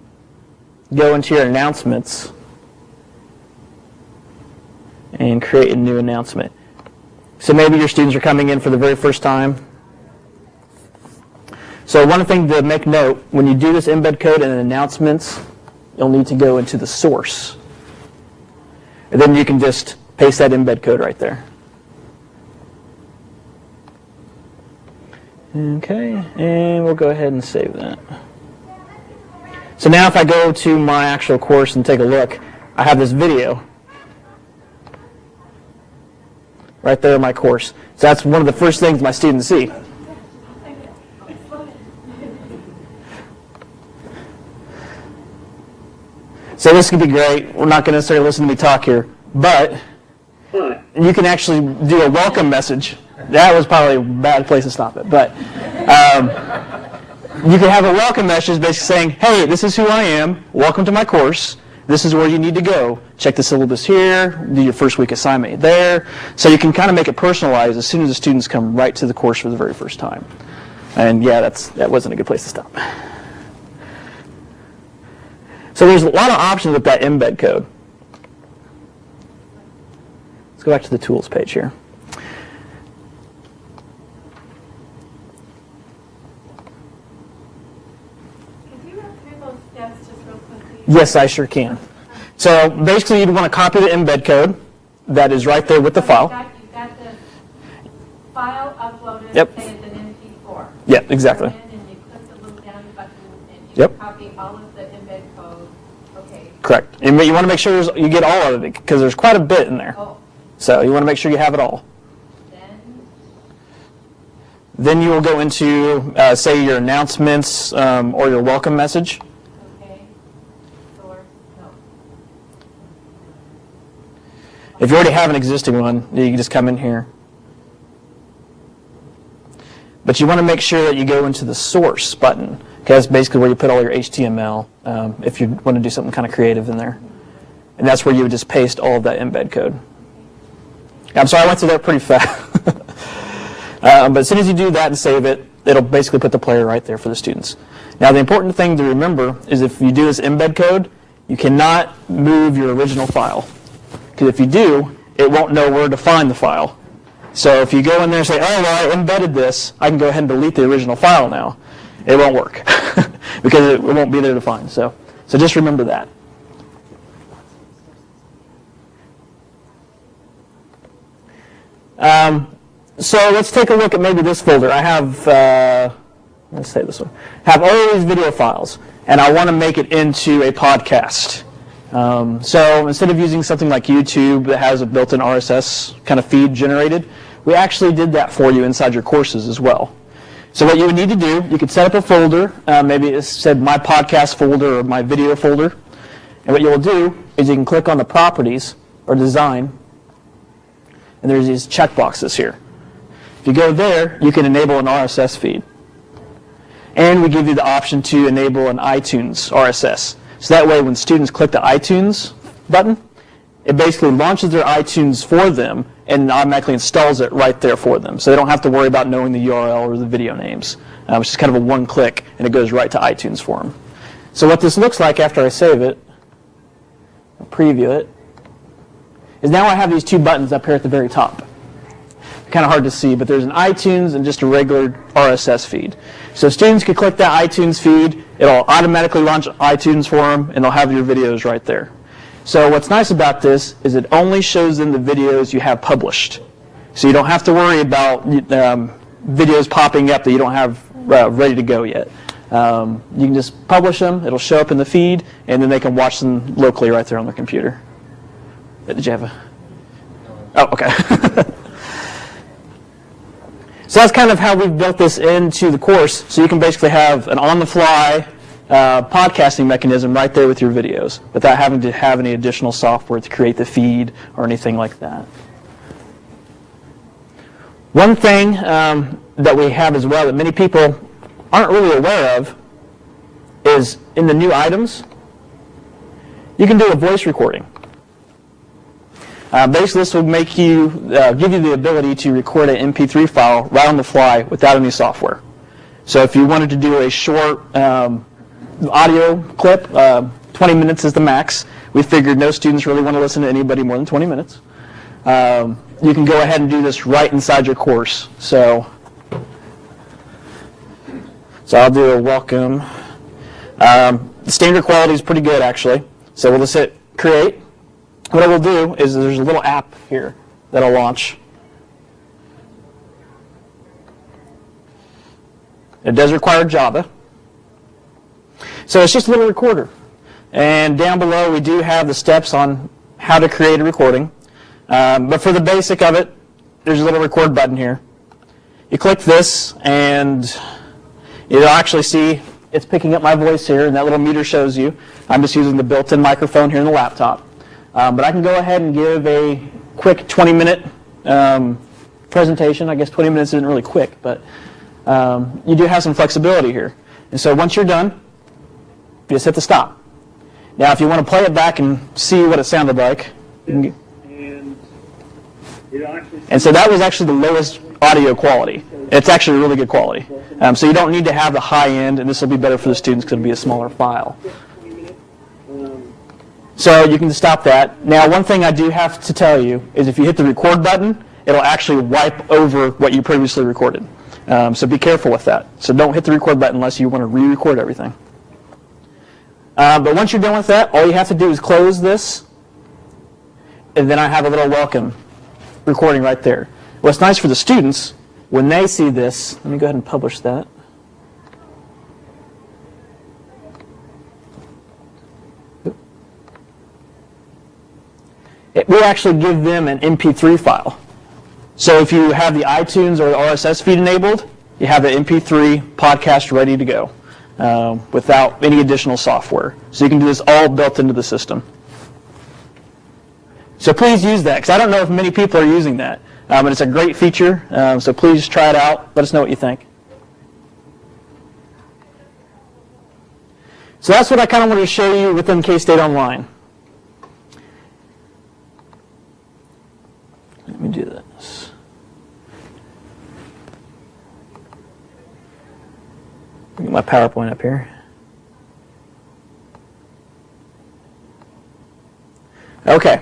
into your announcements and create a new announcement. So maybe your students are coming in for the very first time. So one thing to make note, when you do this embed code and announcements, you'll need to go into the source. And then you can just paste that embed code right there. Okay, and we'll go ahead and save that. So now if I go to my actual course and take a look, I have this video. right there in my course. So that's one of the first things my students see. So this could be great. We're not going to necessarily listen to me talk here, but you can actually do a welcome message. That was probably a bad place to stop it, but you can have a welcome message basically saying, hey, this is who I am. Welcome to my course. This is where you need to go. Check the syllabus here. Do your first week assignment there. So you can kind of make it personalized as soon as the students come right to the course for the very first time. And yeah, that wasn't a good place to stop. So there's a lot of options with that embed code. Let's go back to the tools page here. Could you run through those steps just real quickly? Yes, I sure can. So basically, you'd want to copy the embed code that is right there with the file. You've got the file uploaded, Yep. say it's an MP4. Yeah, exactly. You go in and you click the little down button and you Yep. copy all of the embed code. Okay. Correct. And you want to make sure you get all of it because there's quite a bit in there. Oh. So you want to make sure you have it all. Then you will go into, say, your announcements or your welcome message. Okay. Source. No. If you already have an existing one, you can just come in here. But you want to make sure that you go into the source button, because that's basically where you put all your HTML if you want to do something kind of creative in there. And that's where you would just paste all of that embed code. I'm sorry, I went through that pretty fast. But as soon as you do that and save it, it'll basically put the player right there for the students. Now, the important thing to remember is if you do this embed code, you cannot move your original file. Because if you do, it won't know where to find the file. So if you go in there and say, oh, well, I embedded this, I can go ahead and delete the original file now. It won't work because it won't be there to find. So just remember that. So let's take a look at maybe this folder. I have, let's say this one, have all these video files, and I want to make it into a podcast. So instead of using something like YouTube that has a built-in RSS kind of feed generated, we actually did that for you inside your courses as well. So what you would need to do, you could set up a folder, maybe it said my podcast folder or my video folder, and what you'll do is you can click on the properties or design, and there's these checkboxes here. If you go there, you can enable an RSS feed. And we give you the option to enable an iTunes RSS. So that way when students click the iTunes button, it basically launches their iTunes for them and automatically installs it right there for them. So they don't have to worry about knowing the URL or the video names. It's just kind of a one click and it goes right to iTunes for them. So what this looks like after I save it, I'll preview it, is now I have these two buttons up here at the very top. Kind of hard to see, but there's an iTunes and just a regular RSS feed. So students can click that iTunes feed, it'll automatically launch iTunes for them, and they'll have your videos right there. So what's nice about this is it only shows them the videos you have published. So you don't have to worry about videos popping up that you don't have ready to go yet. You can just publish them, it'll show up in the feed, and then they can watch them locally right there on their computer. Did you have a... Oh, okay. So that's kind of how we've built this into the course. So you can basically have an on-the-fly podcasting mechanism right there with your videos without having to have any additional software to create the feed or anything like that. One thing that we have as well that many people aren't really aware of is in the new items, you can do a voice recording. Basically, this will make you, give you the ability to record an MP3 file right on the fly without any software. So if you wanted to do a short audio clip, 20 minutes is the max. We figured no students really want to listen to anybody more than 20 minutes. You can go ahead and do this right inside your course. So I'll do a welcome. The standard quality is pretty good, actually. So we'll just hit create. What I will do is there's a little app here that I'll launch. It does require Java. So it's just a little recorder. And down below we do have the steps on how to create a recording. But for the basic of it, there's a little record button here. You click this, and you'll actually see it's picking up my voice here, and that little meter shows you. I'm just using the built-in microphone here in the laptop. But I can go ahead and give a quick 20-minute presentation. I guess 20 minutes isn't really quick, but you do have some flexibility here. And so once you're done, you just hit the stop. Now, if you want to play it back and see what it sounded like, you can and so that was actually the lowest audio quality. It's actually really good quality. So you don't need to have the high end, and this will be better for the students because it'll be a smaller file. So you can stop that. Now, one thing I do have to tell you is if you hit the record button, it'll actually wipe over what you previously recorded. So be careful with that. So don't hit the record button unless you want to re-record everything. But once you're done with that, all you have to do is close this, and then I have a little welcome recording right there. What's nice for the students, when they see this, let me go ahead and publish that. It will actually give them an MP3 file. So if you have the iTunes or the RSS feed enabled, you have the MP3 podcast ready to go without any additional software. So you can do this all built into the system. So please use that, because I don't know if many people are using that. But it's a great feature, so please try it out. Let us know what you think. So that's what I kind of wanted to show you within K-State Online. Let me do this. Get my PowerPoint up here. Okay.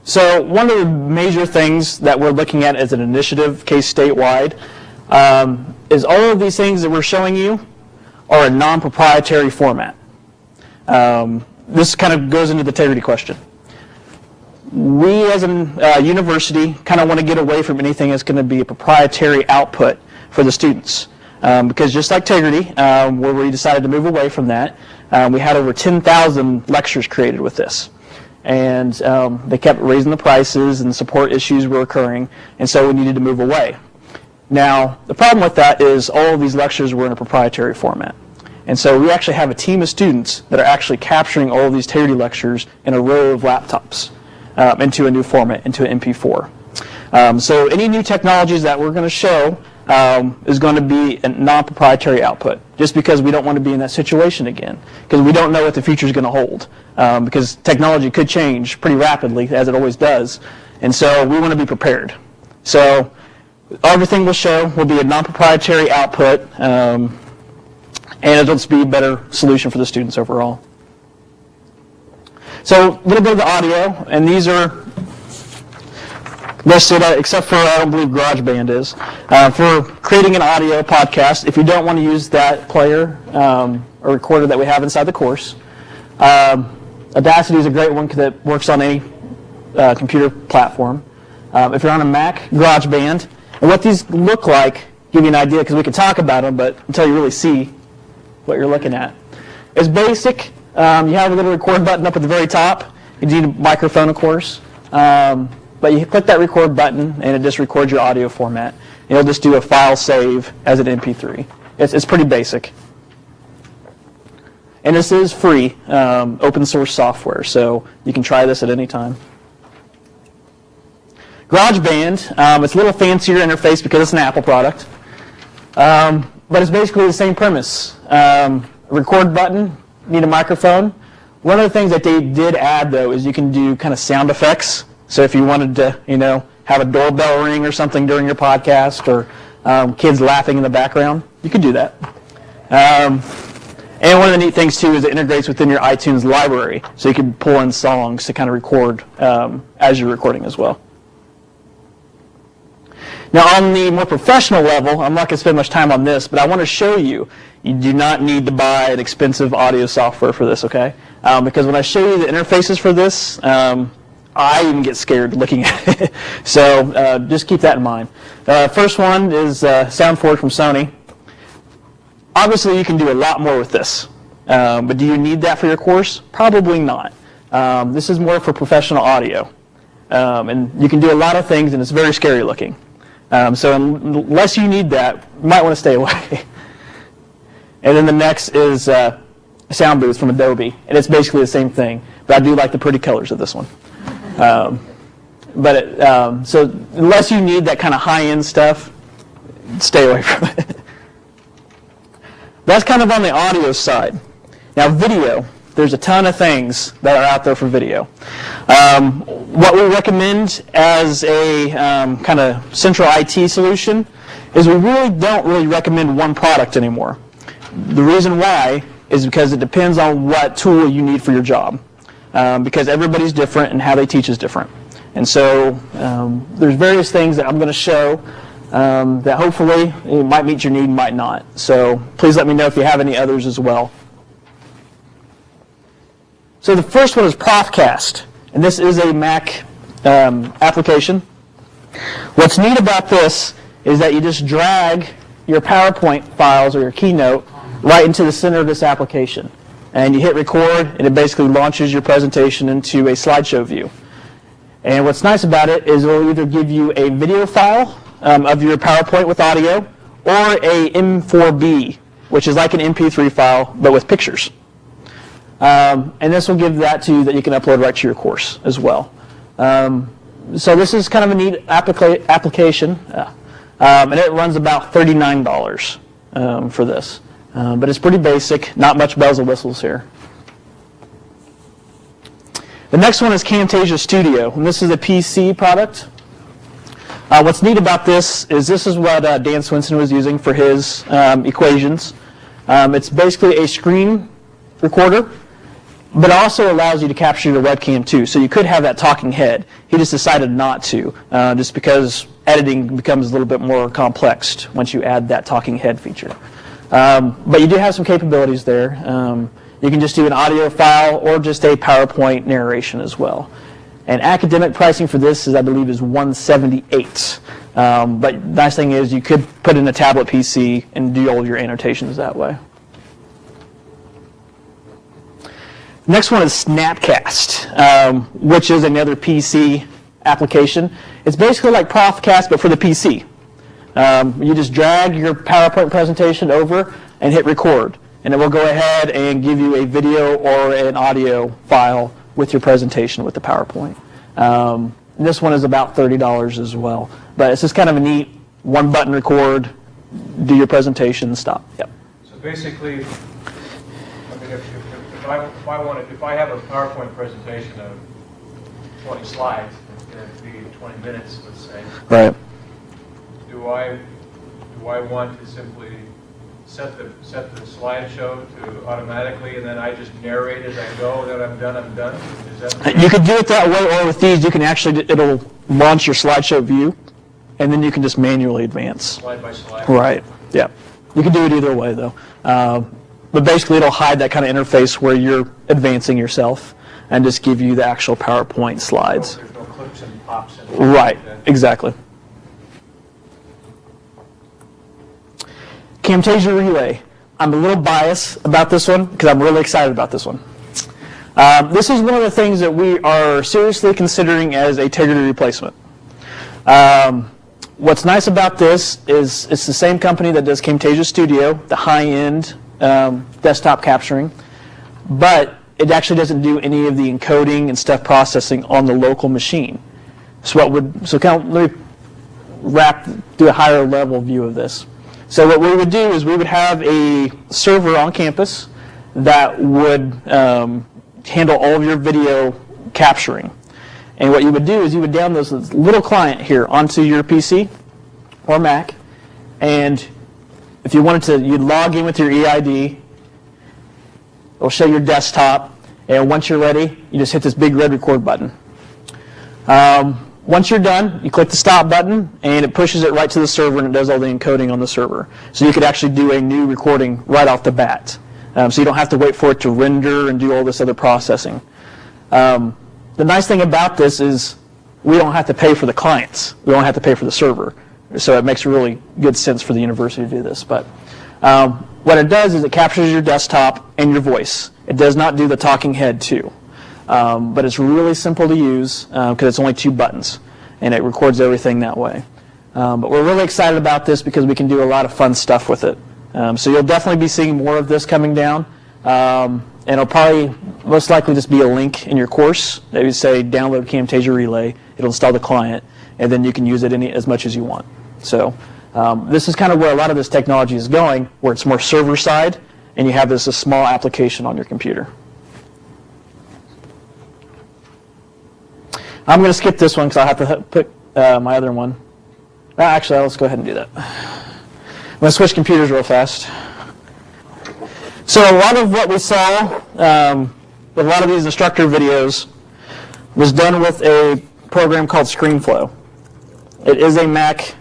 So one of the major things that we're looking at as an initiative, K-State-wide, is all of these things that we're showing you are a non-proprietary format. This kind of goes into the integrity question. We as a university kind of want to get away from anything that's going to be a proprietary output for the students. Because just like Integrity, where we decided to move away from that, we had over 10,000 lectures created with this. And they kept raising the prices and support issues were occurring, and so we needed to move away. Now, the problem with that is all of these lectures were in a proprietary format. And so we actually have a team of students that are actually capturing all of these Integrity lectures in a row of laptops into a new format, into an MP4. So any new technologies that we're going to show is going to be a non-proprietary output, just because we don't want to be in that situation again, because we don't know what the future is going to hold, because technology could change pretty rapidly, as it always does, and so we want to be prepared. So everything we'll show will be a non-proprietary output, and it'll just be a better solution for the students overall. So a little bit of the audio, and these are listed, except for I don't believe GarageBand is, for creating an audio podcast. If you don't want to use that player or recorder that we have inside the course, Audacity is a great one because it works on any computer platform. If you're on a Mac, GarageBand. And what these look like, give you an idea, because we could talk about them, but until you really see what you're looking at. It's basic. You have a little record button up at the very top. You need a microphone, of course. But you click that record button, and it just records your audio format. It'll just do a file save as an MP3. It's pretty basic. And this is free, open source software, so you can try this at any time. GarageBand, it's a little fancier interface because it's an Apple product. But it's basically the same premise. Record button, need a microphone. One of the things that they did add, though, is you can do kind of sound effects. So if you wanted to, have a doorbell ring or something during your podcast, or kids laughing in the background, you could do that. And one of the neat things, too, is it integrates within your iTunes library. So you can pull in songs to kind of record as you're recording as well. Now, on the more professional level, I'm not going to spend much time on this, but I want to show you, you do not need to buy an expensive audio software for this, okay? Because when I show you the interfaces for this, I even get scared looking at it. So just keep that in mind. First one is SoundForge from Sony. Obviously, you can do a lot more with this. But do you need that for your course? Probably not. This is more for professional audio. And you can do a lot of things, and it's very scary looking. So unless you need that, you might want to stay away. And then the next is a sound booth from Adobe, and it's basically the same thing, but I do like the pretty colors of this one. So unless you need that kind of high-end stuff, stay away from it. That's kind of on the audio side. Now video, there's a ton of things that are out there for video. What we recommend as a kind of central IT solution is we really don't recommend one product anymore. The reason why is because it depends on what tool you need for your job. Because everybody's different and how they teach is different. And so there's various things that I'm going to show that hopefully it might meet your need, might not. So please let me know if you have any others as well. So the first one is Profcast, and this is a Mac application. What's neat about this is that you just drag your PowerPoint files or your Keynote right into the center of this application. And you hit record, and it basically launches your presentation into a slideshow view. And what's nice about it is it will either give you a video file of your PowerPoint with audio, or a M4B, which is like an MP3 file, but with pictures. And this will give that to you that you can upload right to your course as well. So this is kind of a neat application, and it runs about $39 for this. But it's pretty basic, not much bells and whistles here. The next one is Camtasia Studio, and this is a PC product. What's neat about this is what Dan Swinson was using for his equations. It's basically a screen recorder, but also allows you to capture your webcam too. So you could have that talking head. He just decided not to, just because editing becomes a little bit more complex once you add that talking head feature. But you do have some capabilities there. You can just do an audio file or just a PowerPoint narration as well. And academic pricing for this is, I believe, is $178. But the nice thing is you could put in a tablet PC and do all of your annotations that way. Next one is Snapcast, which is another PC application. It's basically like Profcast, but for the PC. You just drag your PowerPoint presentation over and hit record. And it will go ahead and give you a video or an audio file with your presentation with the PowerPoint. This one is about $30 as well. But it's just kind of a neat one-button record, do your presentation, stop. Yep. So basically, I mean, if I have a PowerPoint presentation of 20 slides, it's going to be 20 minutes, let's say. Right. Do I want to simply set the slideshow to automatically, and then I just narrate as I go that I'm done? Is that you could do it that way, or with these, you can actually, it'll launch your slideshow view, and then you can just manually advance. Slide by slide. Right. Yeah. You can do it either way, though. But basically, it'll hide that kind of interface where you're advancing yourself, and just give you the actual PowerPoint slides. So there's no clips and pops in. Right. Exactly. Camtasia Relay. I'm a little biased about this one because I'm really excited about this one. This is one of the things that we are seriously considering as a Tegrity replacement. What's nice about this is it's the same company that does Camtasia Studio, the high-end desktop capturing, but it actually doesn't do any of the encoding and stuff processing on the local machine. Let me do a higher level view of this. So what we would do is we would have a server on campus that would handle all of your video capturing. And what you would do is you would download this little client here onto your PC or Mac, and if you wanted to, you'd log in with your EID. It'll show your desktop, and once you're ready, you just hit this big red record button. Once you're done, you click the stop button, and it pushes it right to the server, and it does all the encoding on the server. So you could actually do a new recording right off the bat. So you don't have to wait for it to render and do all this other processing. The nice thing about this is we don't have to pay for the clients. We don't have to pay for the server. So it makes really good sense for the university to do this. But what it does is it captures your desktop and your voice. It does not do the talking head too. but it's really simple to use because it's only 2 buttons, and it records everything that way. But we're really excited about this because we can do a lot of fun stuff with it. So you'll definitely be seeing more of this coming down. And it'll probably most likely just be a link in your course. They would say download Camtasia Relay. It'll install the client, and then you can use it as much as you want. So this is kind of where a lot of this technology is going, where it's more server side, and you have this a small application on your computer. I'm going to skip this one because I'll have to put my other one. Actually, let's go ahead and do that. I'm going to switch computers real fast. So a lot of what we saw with a lot of these instructor videos was done with a program called ScreenFlow. It is a Mac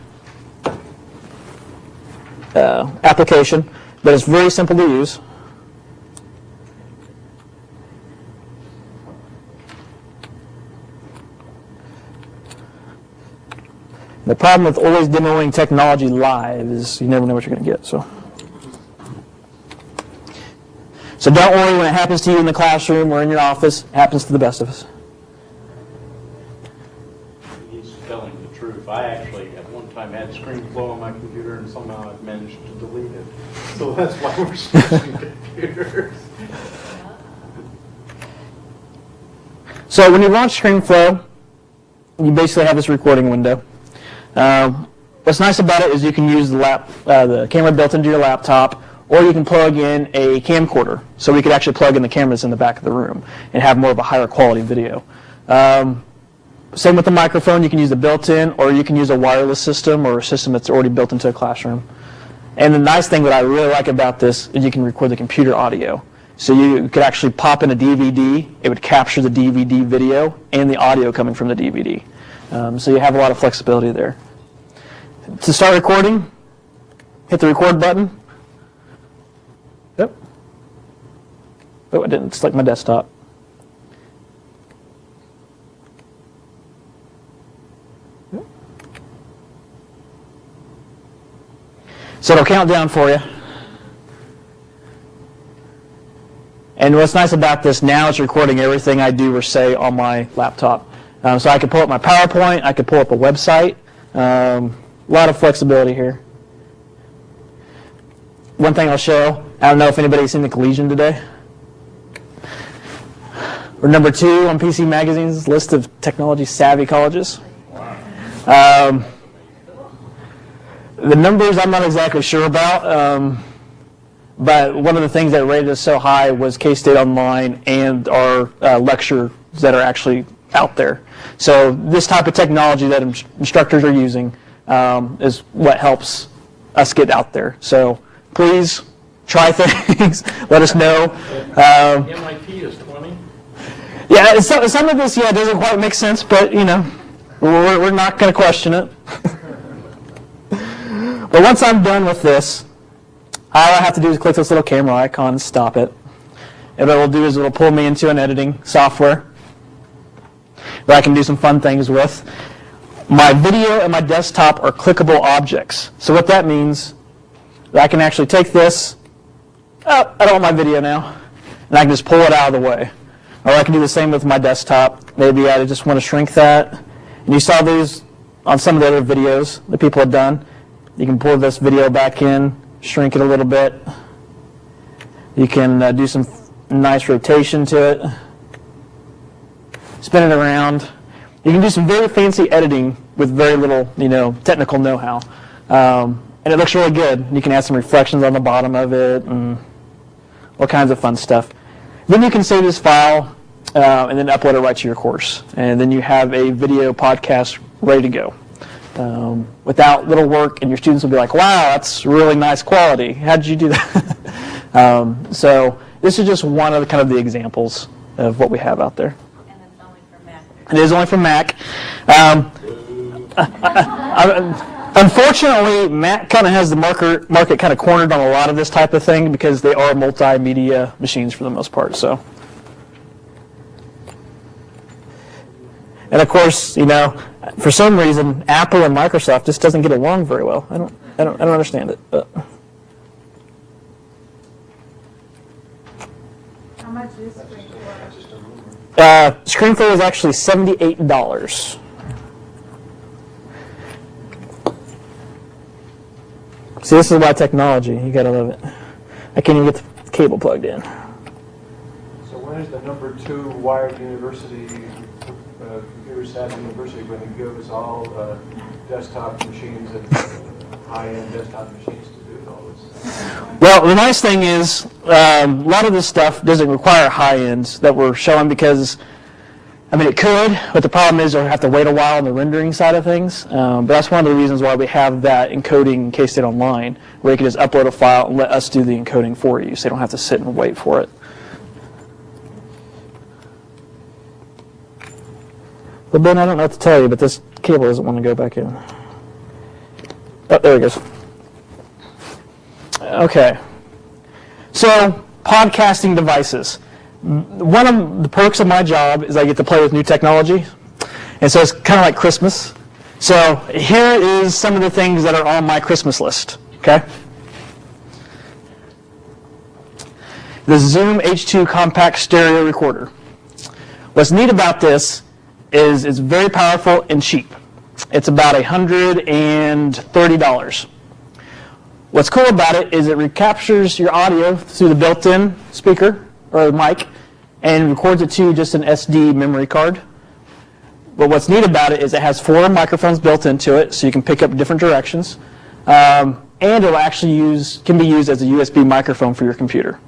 application, but it's very simple to use. The problem with always demoing technology live is you never know what you're going to get. So don't worry when it happens to you in the classroom or in your office. It happens to the best of us. He's telling the truth. I actually at one time had ScreenFlow on my computer, and somehow I've managed to delete it. So that's why we're switching computers. So when you launch ScreenFlow, you basically have this recording window. What's nice about it is you can use the camera built into your laptop, or you can plug in a camcorder. So we could actually plug in the cameras in the back of the room and have more of a higher quality video. Same with the microphone. You can use the built-in, or you can use a wireless system or a system that's already built into a classroom. And the nice thing that I really like about this is you can record the computer audio. So you could actually pop in a DVD. It would capture the DVD video and the audio coming from the DVD. So you have a lot of flexibility there. To start recording, hit the record button. Yep. Oh, I didn't select my desktop. Yep. So it'll count down for you. And what's nice about this now is recording everything I do or say on my laptop. So I could pull up my PowerPoint, I could pull up a website. A lot of flexibility here. One thing I'll show, I don't know if anybody's seen the Collegian today. We're number 2 on PC Magazine's list of technology-savvy colleges. The numbers I'm not exactly sure about, but one of the things that rated us so high was K-State Online and our lectures that are actually out there. So this type of technology that instructors are using is what helps us get out there. So please try things. Let us know. MIT is 20. Yeah, some of this doesn't quite make sense, but we're not going to question it. But once I'm done with this, all I have to do is click this little camera icon and stop it. And what it'll do is it'll pull me into an editing software that I can do some fun things with. My video and my desktop are clickable objects. So what that means, that I can actually take this, I don't want my video now, and I can just pull it out of the way. Or I can do the same with my desktop. Maybe I just want to shrink that. And you saw these on some of the other videos that people have done. You can pull this video back in, shrink it a little bit. You can do some nice rotation to it. Spin it around. You can do some very fancy editing with very little, technical know-how. And it looks really good. You can add some reflections on the bottom of it and all kinds of fun stuff. Then you can save this file and then upload it right to your course. And then you have a video podcast ready to go. Without little work, and your students will be like, wow, that's really nice quality. How did you do that? So this is just one of the examples of what we have out there. And it's only for Mac. It is only for Mac. Unfortunately, Mac kind of has the market kind of cornered on a lot of this type of thing because they are multimedia machines for the most part. So, and of course, for some reason, Apple and Microsoft just doesn't get along very well. I don't understand it. But. How much is ScreenFlow? ScreenFlow is actually $78. See, this is why technology. You gotta love it. I can't even get the cable plugged in. So when is the number 2 wired university, computer science university, going to give us all desktop machines and high-end desktop machines to do all this? Well, the nice thing is a lot of this stuff doesn't require high-ends that we're showing because, I mean, it could, but the problem is you'll have to wait a while on the rendering side of things. But that's one of the reasons why we have that encoding in K-State Online, where you can just upload a file and let us do the encoding for you, so you don't have to sit and wait for it. Well, Ben, I don't know what to tell you, but this cable doesn't want to go back in. Oh, there it goes. Okay. So, podcasting devices. One of the perks of my job is I get to play with new technology, and so it's kind of like Christmas. So here is some of the things that are on my Christmas list, okay? The Zoom H2 compact stereo recorder. What's neat about this is it's very powerful and cheap. It's about $130. What's cool about it is it recaptures your audio through the built-in speaker or mic and records it to just an SD memory card. But what's neat about it is it has 4 microphones built into it, so you can pick up different directions. And it'll actually can be used as a USB microphone for your computer.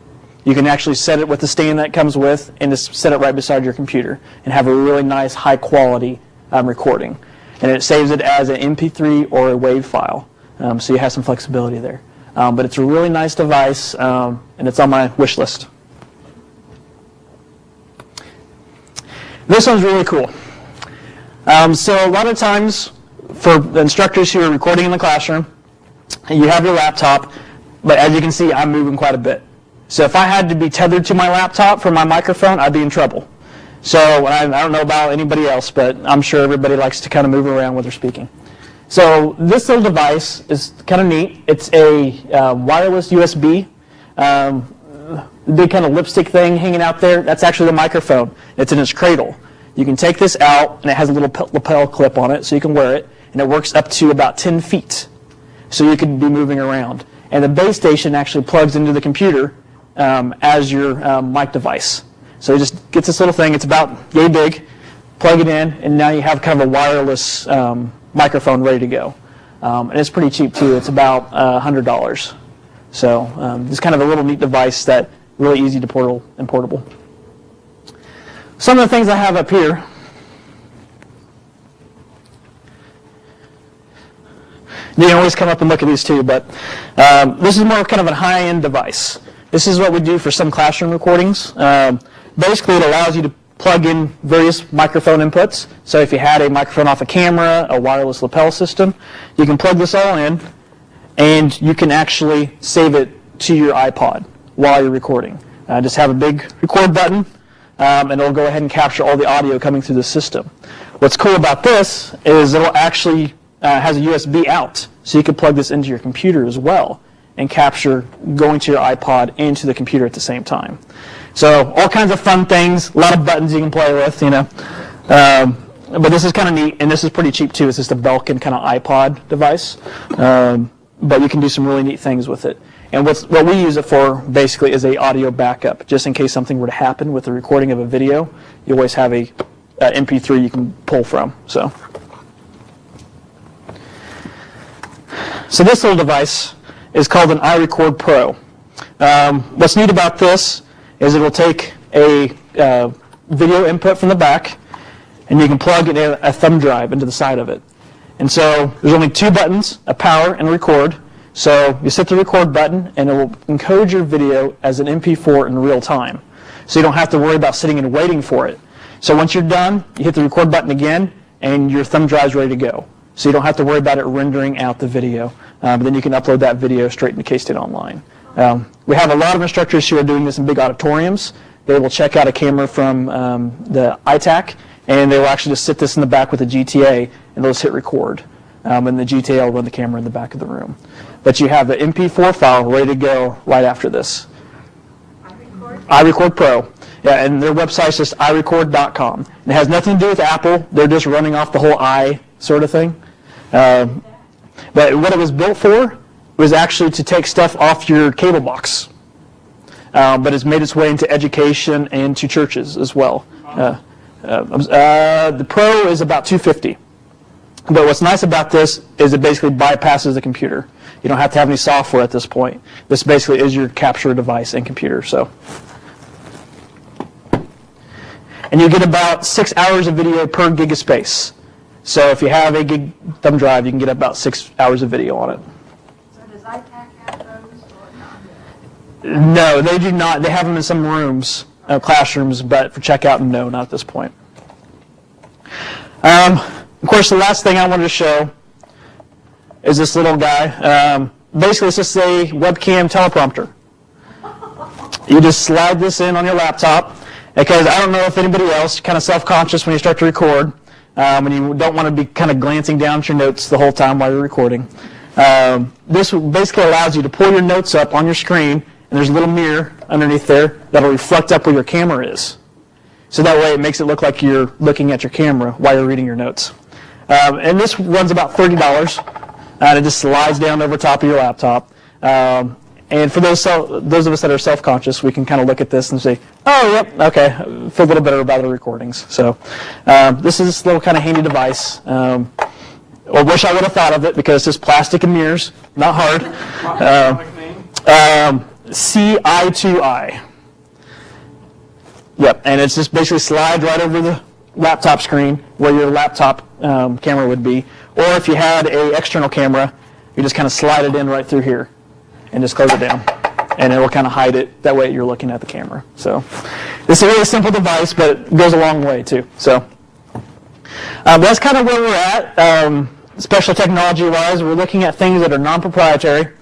You can actually set it with the stand that comes with and just set it right beside your computer and have a really nice high quality recording. And it saves it as an MP3 or a WAV file. So you have some flexibility there. But it's a really nice device, and it's on my wish list. This one's really cool. So a lot of times, for the instructors who are recording in the classroom, you have your laptop, but as you can see, I'm moving quite a bit. So if I had to be tethered to my laptop for my microphone, I'd be in trouble. So I don't know about anybody else, but I'm sure everybody likes to kind of move around when they're speaking. So this little device is kind of neat. It's a wireless USB. The big kind of lipstick thing hanging out there, that's actually the microphone. It's in its cradle. You can take this out, and it has a little lapel clip on it, so you can wear it, and it works up to about 10 feet. So you can be moving around. And the base station actually plugs into the computer as your mic device. So it just gets this little thing. It's about yay big. Plug it in, and now you have kind of a wireless microphone ready to go. And it's pretty cheap, too. It's about $100. So it's kind of a little neat device that really easy to portable. Some of the things I have up here. You can always come up and look at these too, but this is more kind of a high-end device. This is what we do for some classroom recordings. Basically, it allows you to plug in various microphone inputs. So if you had a microphone off a camera, a wireless lapel system, you can plug this all in, and you can actually save it to your iPod while you're recording. Just have a big record button, and it'll go ahead and capture all the audio coming through the system. What's cool about this is it'll actually has a USB out, so you can plug this into your computer as well and capture going to your iPod and to the computer at the same time. So all kinds of fun things, a lot of buttons you can play with, you know. But this is kind of neat, and this is pretty cheap too. It's just a Belkin kind of iPod device, but you can do some really neat things with it. And what we use it for basically is a audio backup, just in case something were to happen with the recording of a video. You always have a MP3 you can pull from. So this little device is called an iRecord Pro. What's neat about this is it will take a video input from the back, and you can plug a thumb drive into the side of it. And so there's only 2 buttons, a power and a record. So you hit the record button, and it will encode your video as an MP4 in real time. So you don't have to worry about sitting and waiting for it. So once you're done, you hit the record button again, and your thumb drive's ready to go. So you don't have to worry about it rendering out the video. But then you can upload that video straight into K-State Online. We have a lot of instructors who are doing this in big auditoriums. They will check out a camera from the ITAC, and they will actually just sit this in the back with a GTA, and they'll just hit record. And the GTA will run the camera in the back of the room. But you have the MP4 file ready to go right after this. iRecord Pro. Yeah, and their website's just irecord.com. It has nothing to do with Apple. They're just running off the whole I sort of thing. But what it was built for was actually to take stuff off your cable box. But it's made its way into education and to churches as well. The Pro is about $250. But what's nice about this is it basically bypasses the computer. You don't have to have any software at this point. This basically is your capture device and computer. So, and you get about 6 hours of video per gig of space. So if you have a gig thumb drive, you can get about 6 hours of video on it. So does ITAC have those or not? No, they do not. They have them in some rooms, classrooms, but for checkout, no, not at this point. Of course, the last thing I wanted to show is this little guy. Basically, it's just a webcam teleprompter. You just slide this in on your laptop, because I don't know if anybody else, kind of self-conscious when you start to record, when you don't want to be kind of glancing down at your notes the whole time while you're recording. This basically allows you to pull your notes up on your screen, and there's a little mirror underneath there that'll reflect up where your camera is. So that way it makes it look like you're looking at your camera while you're reading your notes. And this runs about $30, and it just slides down over top of your laptop. And for those of us that are self-conscious, we can kind of look at this and say, oh, yep, okay, feel a little better about the recordings. So this is this little kind of handy device. I wish I would have thought of it, because it's just plastic and mirrors, not hard. CI2I. Yep, and it's just basically slide right over the laptop screen where your laptop camera would be. Or if you had an external camera, you just kind of slide it in right through here and just close it down. And it will kind of hide it. That way you're looking at the camera. So this is a really simple device, but it goes a long way too. So that's kind of where we're at. Special technology-wise, we're looking at things that are non-proprietary,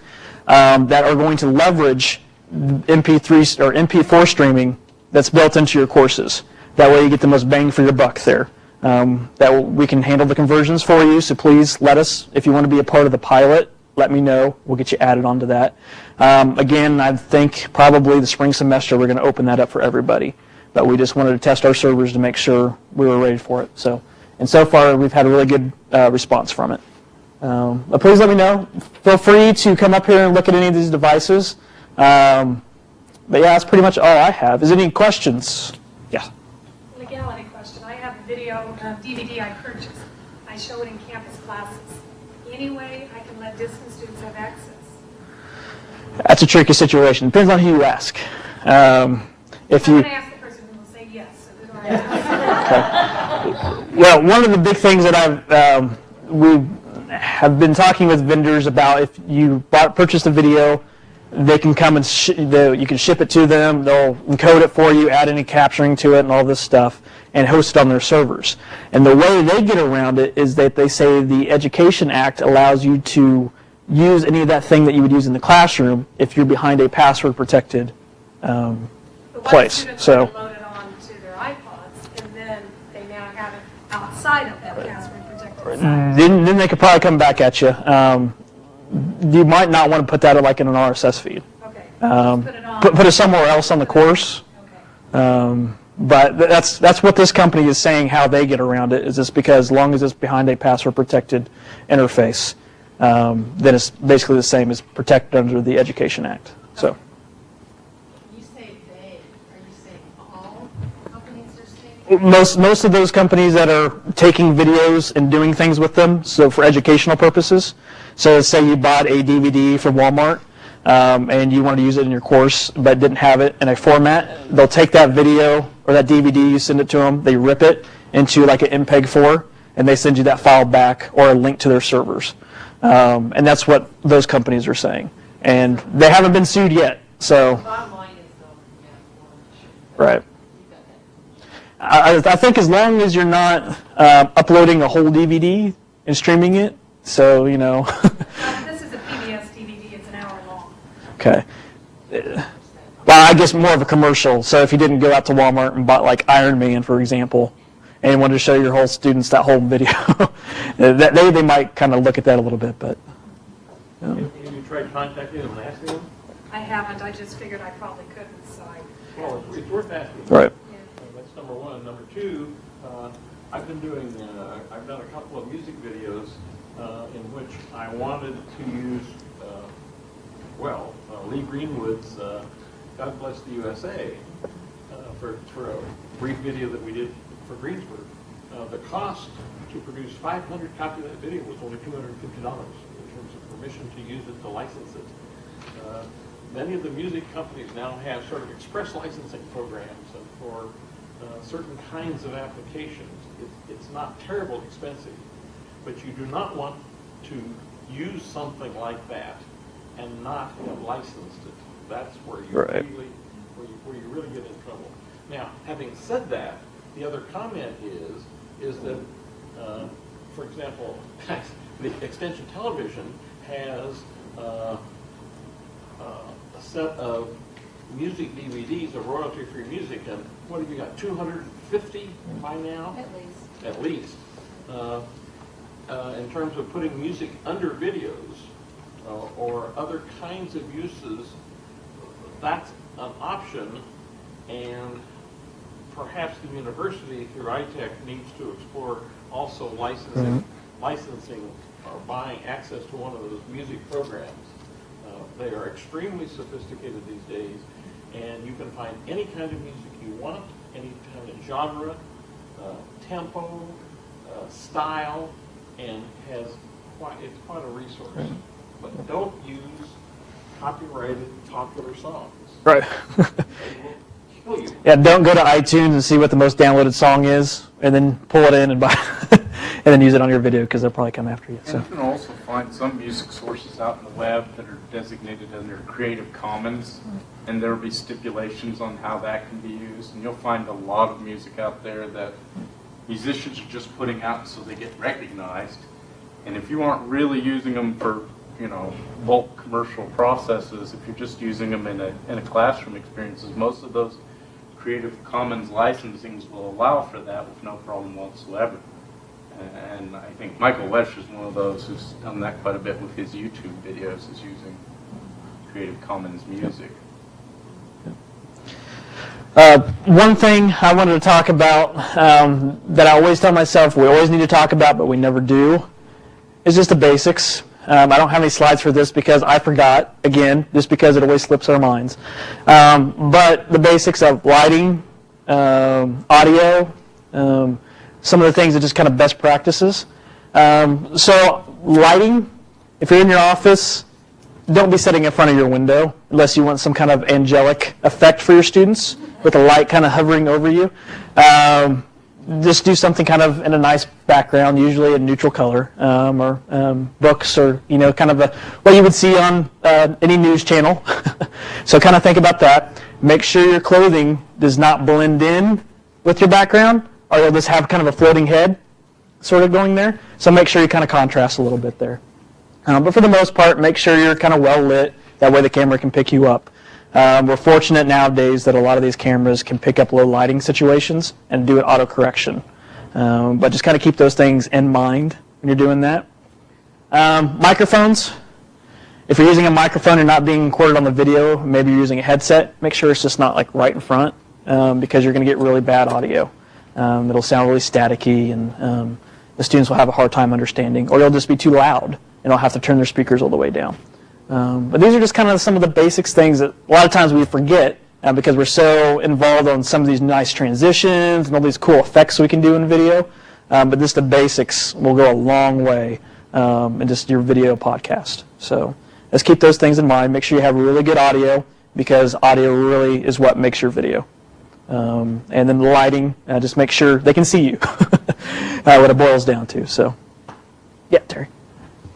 that are going to leverage MP3 or MP4 streaming that's built into your courses. That way you get the most bang for your buck there. That we can handle the conversions for you, so please let us, if you want to be a part of the pilot, let me know. We'll get you added onto that. Again, I think probably the spring semester we're going to open that up for everybody. But we just wanted to test our servers to make sure we were ready for it. And so far we've had a really good response from it. But please let me know. Feel free to come up here and look at any of these devices. But yeah, that's pretty much all I have. Is there any questions? Yeah. Legality question. I have a video DVD I purchased. I show it in campus classes. Any way I can let distance students have access? That's a tricky situation. Depends on who you ask. If you I'm going to ask the person who will say yes. So okay. Well, one of the big things that we have been talking with vendors about, if you purchased a video, they can come and you can ship it to them. They'll encode it for you, add any capturing to it, and all this stuff, and host it on their servers. And the way they get around it is that they say the Education Act allows you to use any of that thing that you would use in the classroom if you're behind a password-protected place. So load it on to their iPods, and then they now have it outside of that password-protected site. Then they could probably come back at you. You might not want to put that like in an RSS feed. Okay. Put it somewhere else on the course. Okay. But that's what this company is saying. How they get around it is just because as long as it's behind a password-protected interface, then it's basically the same as protected under the Education Act. So. You say they. Are you saying all companies are saying? Most of those companies that are taking videos and doing things with them, so for educational purposes. So say you bought a DVD from Walmart and you wanted to use it in your course but didn't have it in a format, they'll take that video or that DVD, you send it to them, they rip it into like an MPEG-4, and they send you that file back or a link to their servers. And that's what those companies are saying. And they haven't been sued yet. So, right. I think as long as you're not uploading a whole DVD and streaming it, so, you know. This is a PBS DVD. It's an hour long. Okay. Well, I guess more of a commercial. So if you didn't go out to Walmart and bought like Iron Man, for example, and wanted to show your whole students that whole video, they might kind of look at that a little bit. But have you tried contacting them and asking them? I haven't. I just figured I probably couldn't, so Well, it's worth asking. Right. That's number one. Number two, I've done a couple of music videos in which I wanted to use, Lee Greenwood's God Bless the USA for a brief video that we did for Greensburg. The cost to produce 500 copies of that video was only $250 in terms of permission to use it, to license it. Many of the music companies now have sort of express licensing programs, and for certain kinds of applications, it's not terribly expensive, but you do not want to use something like that and not have licensed it. That's where you really get in trouble. Now, having said that, the other comment is that, for example, the Extension Television has a set of music DVDs of royalty-free music, and what have you got, 250 by now? At least. In terms of putting music under videos or other kinds of uses, that's an option, and perhaps the university through ITech needs to explore also licensing or buying access to one of those music programs. They are extremely sophisticated these days, and you can find any kind of music you want, any kind of genre, tempo, style, and it's quite a resource. But don't use copyrighted popular songs. Right. Yeah, don't go to iTunes and see what the most downloaded song is, and then pull it in and buy it, and then use it on your video, because they'll probably come after you. So. And you can also find some music sources out in the web that are designated under Creative Commons, and there will be stipulations on how that can be used. And you'll find a lot of music out there that musicians are just putting out so they get recognized. And if you aren't really using them for, bulk commercial processes, if you're just using them in a classroom experiences, most of those Creative Commons licensings will allow for that with no problem whatsoever. And I think Michael Wesch is one of those who's done that quite a bit with his YouTube videos, is using Creative Commons music. One thing I wanted to talk about that I always tell myself we always need to talk about, but we never do, is just the basics. I don't have any slides for this because I forgot, again, just because it always slips our minds. But the basics of lighting, audio, some of the things that just kind of best practices. So lighting, if you're in your office, don't be sitting in front of your window unless you want some kind of angelic effect for your students with a light kind of hovering over you. Just do something kind of in a nice background, usually a neutral color, or books, or kind of what you would see on any news channel. So kind of think about that. Make sure your clothing does not blend in with your background, or you'll just have kind of a floating head sort of going there. So make sure you kind of contrast a little bit there. But for the most part, make sure you're kind of well lit. That way the camera can pick you up. We're fortunate nowadays that a lot of these cameras can pick up low lighting situations and do an auto correction. But just kind of keep those things in mind when you're doing that. Microphones. If you're using a microphone and not being recorded on the video, maybe you're using a headset, make sure it's just not like right in front, because you're going to get really bad audio. It'll sound really staticky, and the students will have a hard time understanding, or it'll just be too loud, and they'll have to turn their speakers all the way down. But these are just kind of some of the basics things that a lot of times we forget because we're so involved on some of these nice transitions and all these cool effects we can do in video. But just the basics will go a long way in just your video podcast. So let's keep those things in mind. Make sure you have really good audio, because audio really is what makes your video. And then the lighting, just make sure they can see you, what it boils down to. So, yeah, Terry.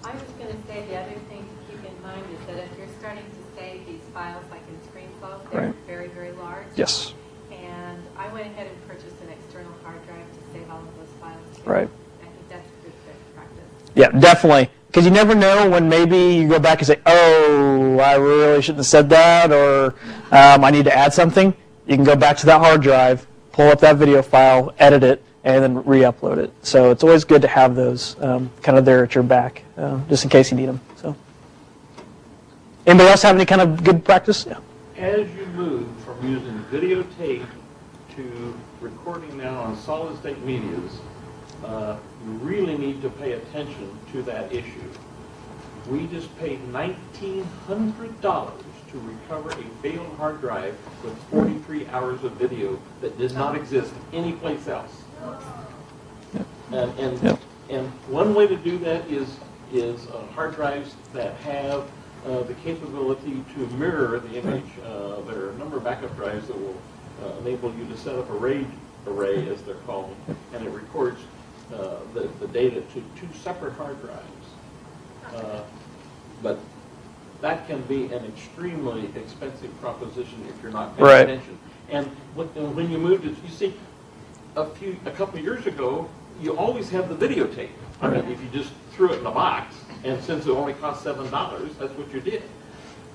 I was going to say the other thing to keep in mind is that if you're starting to save these files like in ScreenFlow, they're very, very large. Yes. And I went ahead and purchased an external hard drive to save all of those files too. Right. I think that's a good best practice. Yeah, definitely. Because you never know when maybe you go back and say, oh, I really shouldn't have said that, or I need to add something. You can go back to that hard drive, pull up that video file, edit it, and then re-upload it. So it's always good to have those kind of there at your back, just in case you need them. So, Anybody else have any kind of good practice? Yeah. As you move from using videotape to recording now on solid-state medias, you really need to pay attention to that issue. We just paid $1,900 to recover a failed hard drive with 43 hours of video that did not exist anyplace else. And one way to do that is hard drives that have the capability to mirror the image. There are a number of backup drives that will enable you to set up a RAID array, as they're called, and it records the data to 2 separate hard drives. But that can be an extremely expensive proposition if you're not paying attention. And when you moved it, you see, a couple of years ago, you always have the videotape. I mean, if you just threw it in a box, and since it only cost $7, that's what you did.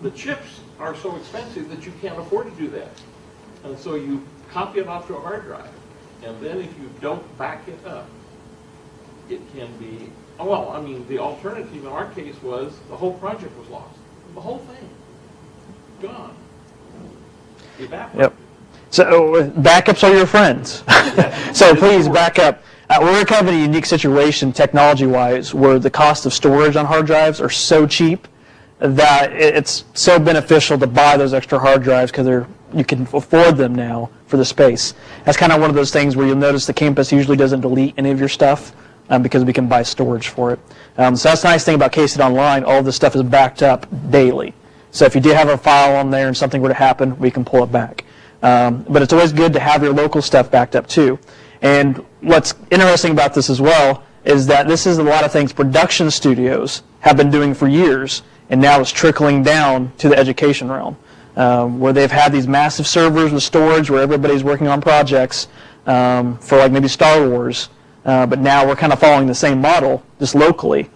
The chips are so expensive that you can't afford to do that. And so you copy it off to a hard drive. And then if you don't back it up, it can be, well, I mean, the alternative in our case was the whole project was lost. The whole thing, gone. Evaporated. Yep. So backups are your friends. So please back up. We're kind of in a unique situation technology-wise where the cost of storage on hard drives are so cheap that it's so beneficial to buy those extra hard drives because you can afford them now for the space. That's kind of one of those things where you'll notice the campus usually doesn't delete any of your stuff because we can buy storage for it. So that's the nice thing about K-State Online. All of this stuff is backed up daily. So if you did have a file on there and something were to happen, we can pull it back. But it's always good to have your local stuff backed up too. And what's interesting about this as well is that this is a lot of things production studios have been doing for years, and now it's trickling down to the education realm, where they've had these massive servers with storage where everybody's working on projects for like maybe Star Wars, but now we're kind of following the same model just locally,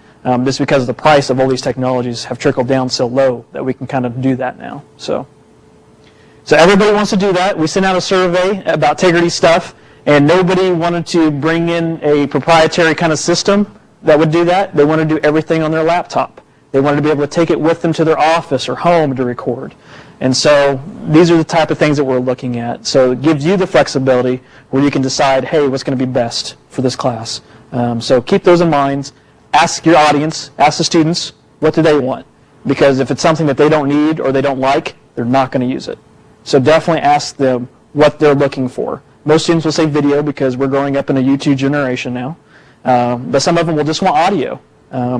just because the price of all these technologies have trickled down so low that we can kind of do that now. So everybody wants to do that. We sent out a survey about Tegrity stuff, and nobody wanted to bring in a proprietary kind of system that would do that. They wanted to do everything on their laptop. They wanted to be able to take it with them to their office or home to record. And so these are the type of things that we're looking at. So it gives you the flexibility where you can decide, hey, what's going to be best for this class. So keep those in mind. Ask your audience, ask the students, what do they want? Because if it's something that they don't need or they don't like, they're not going to use it. So definitely ask them what they're looking for. Most students will say video because we're growing up in a YouTube generation now. But some of them will just want audio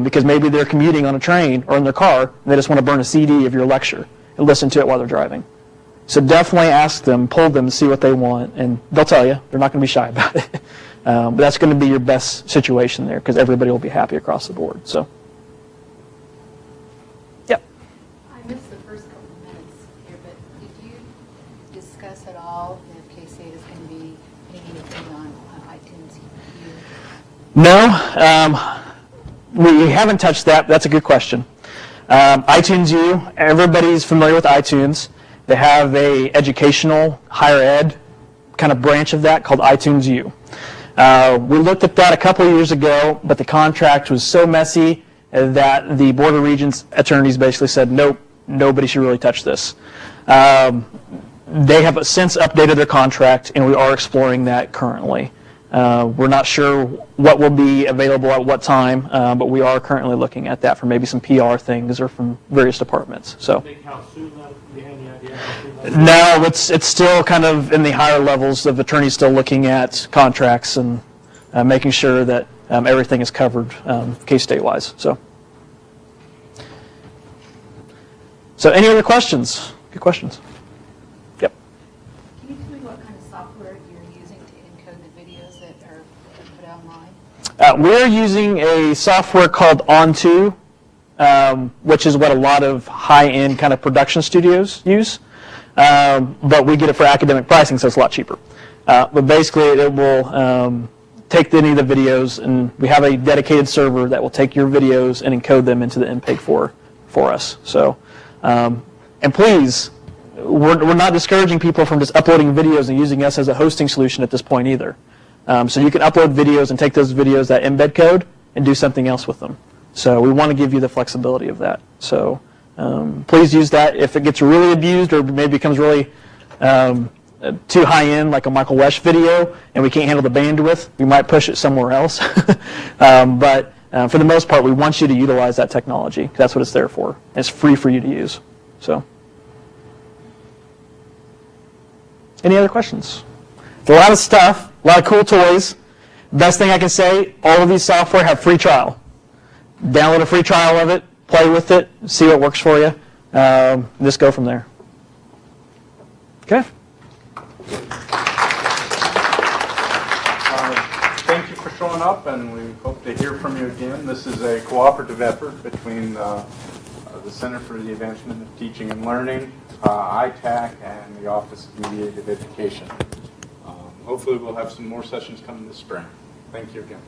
because maybe they're commuting on a train or in their car and they just want to burn a CD of your lecture and listen to it while they're driving. So definitely ask them, poll them, see what they want, and they'll tell you. They're not going to be shy about it. But that's going to be your best situation there because everybody will be happy across the board. So, yep. I missed the first couple of minutes here, but did you discuss at all if K-State is going to be putting anything on iTunes U? No, we haven't touched that. That's a good question. iTunes U, everybody's familiar with iTunes. They have a educational higher ed kind of branch of that called iTunes U. We looked at that a couple of years ago, but the contract was so messy that the Board of Regents attorneys basically said, nope, nobody should really touch this. They have since updated their contract, and we are exploring that currently. We're not sure what will be available at what time, but we are currently looking at that for maybe some PR things or from various departments. So. How soon that, do you have any idea how soon that? No, it's still kind of in the higher levels of attorneys still looking at contracts and making sure that everything is covered K-State wise. So any other questions? Good questions. Yep. Can you tell me what kind of software you're using to encode the videos that are put online? We're using a software called Onto, which is what a lot of high-end kind of production studios use. But we get it for academic pricing, so it's a lot cheaper. But basically, it will take any of the videos, and we have a dedicated server that will take your videos and encode them into the MPEG for us. So, and please, we're not discouraging people from just uploading videos and using us as a hosting solution at this point either. So you can upload videos and take those videos, that embed code, and do something else with them. So we want to give you the flexibility of that. So Please use that. If it gets really abused or maybe becomes really too high-end, like a Michael Wesch video, and we can't handle the bandwidth, we might push it somewhere else. But for the most part, we want you to utilize that technology. 'Cause that's what it's there for. It's free for you to use. So, any other questions? It's a lot of stuff, a lot of cool toys. Best thing I can say, all of these software have free trial. Download a free trial of it, play with it, see what works for you. Just go from there. Okay. Thank you for showing up, and we hope to hear from you again. This is a cooperative effort between the Center for the Advancement of Teaching and Learning, ITAC, and the Office of Mediated Education. Hopefully we'll have some more sessions coming this spring. Thank you again.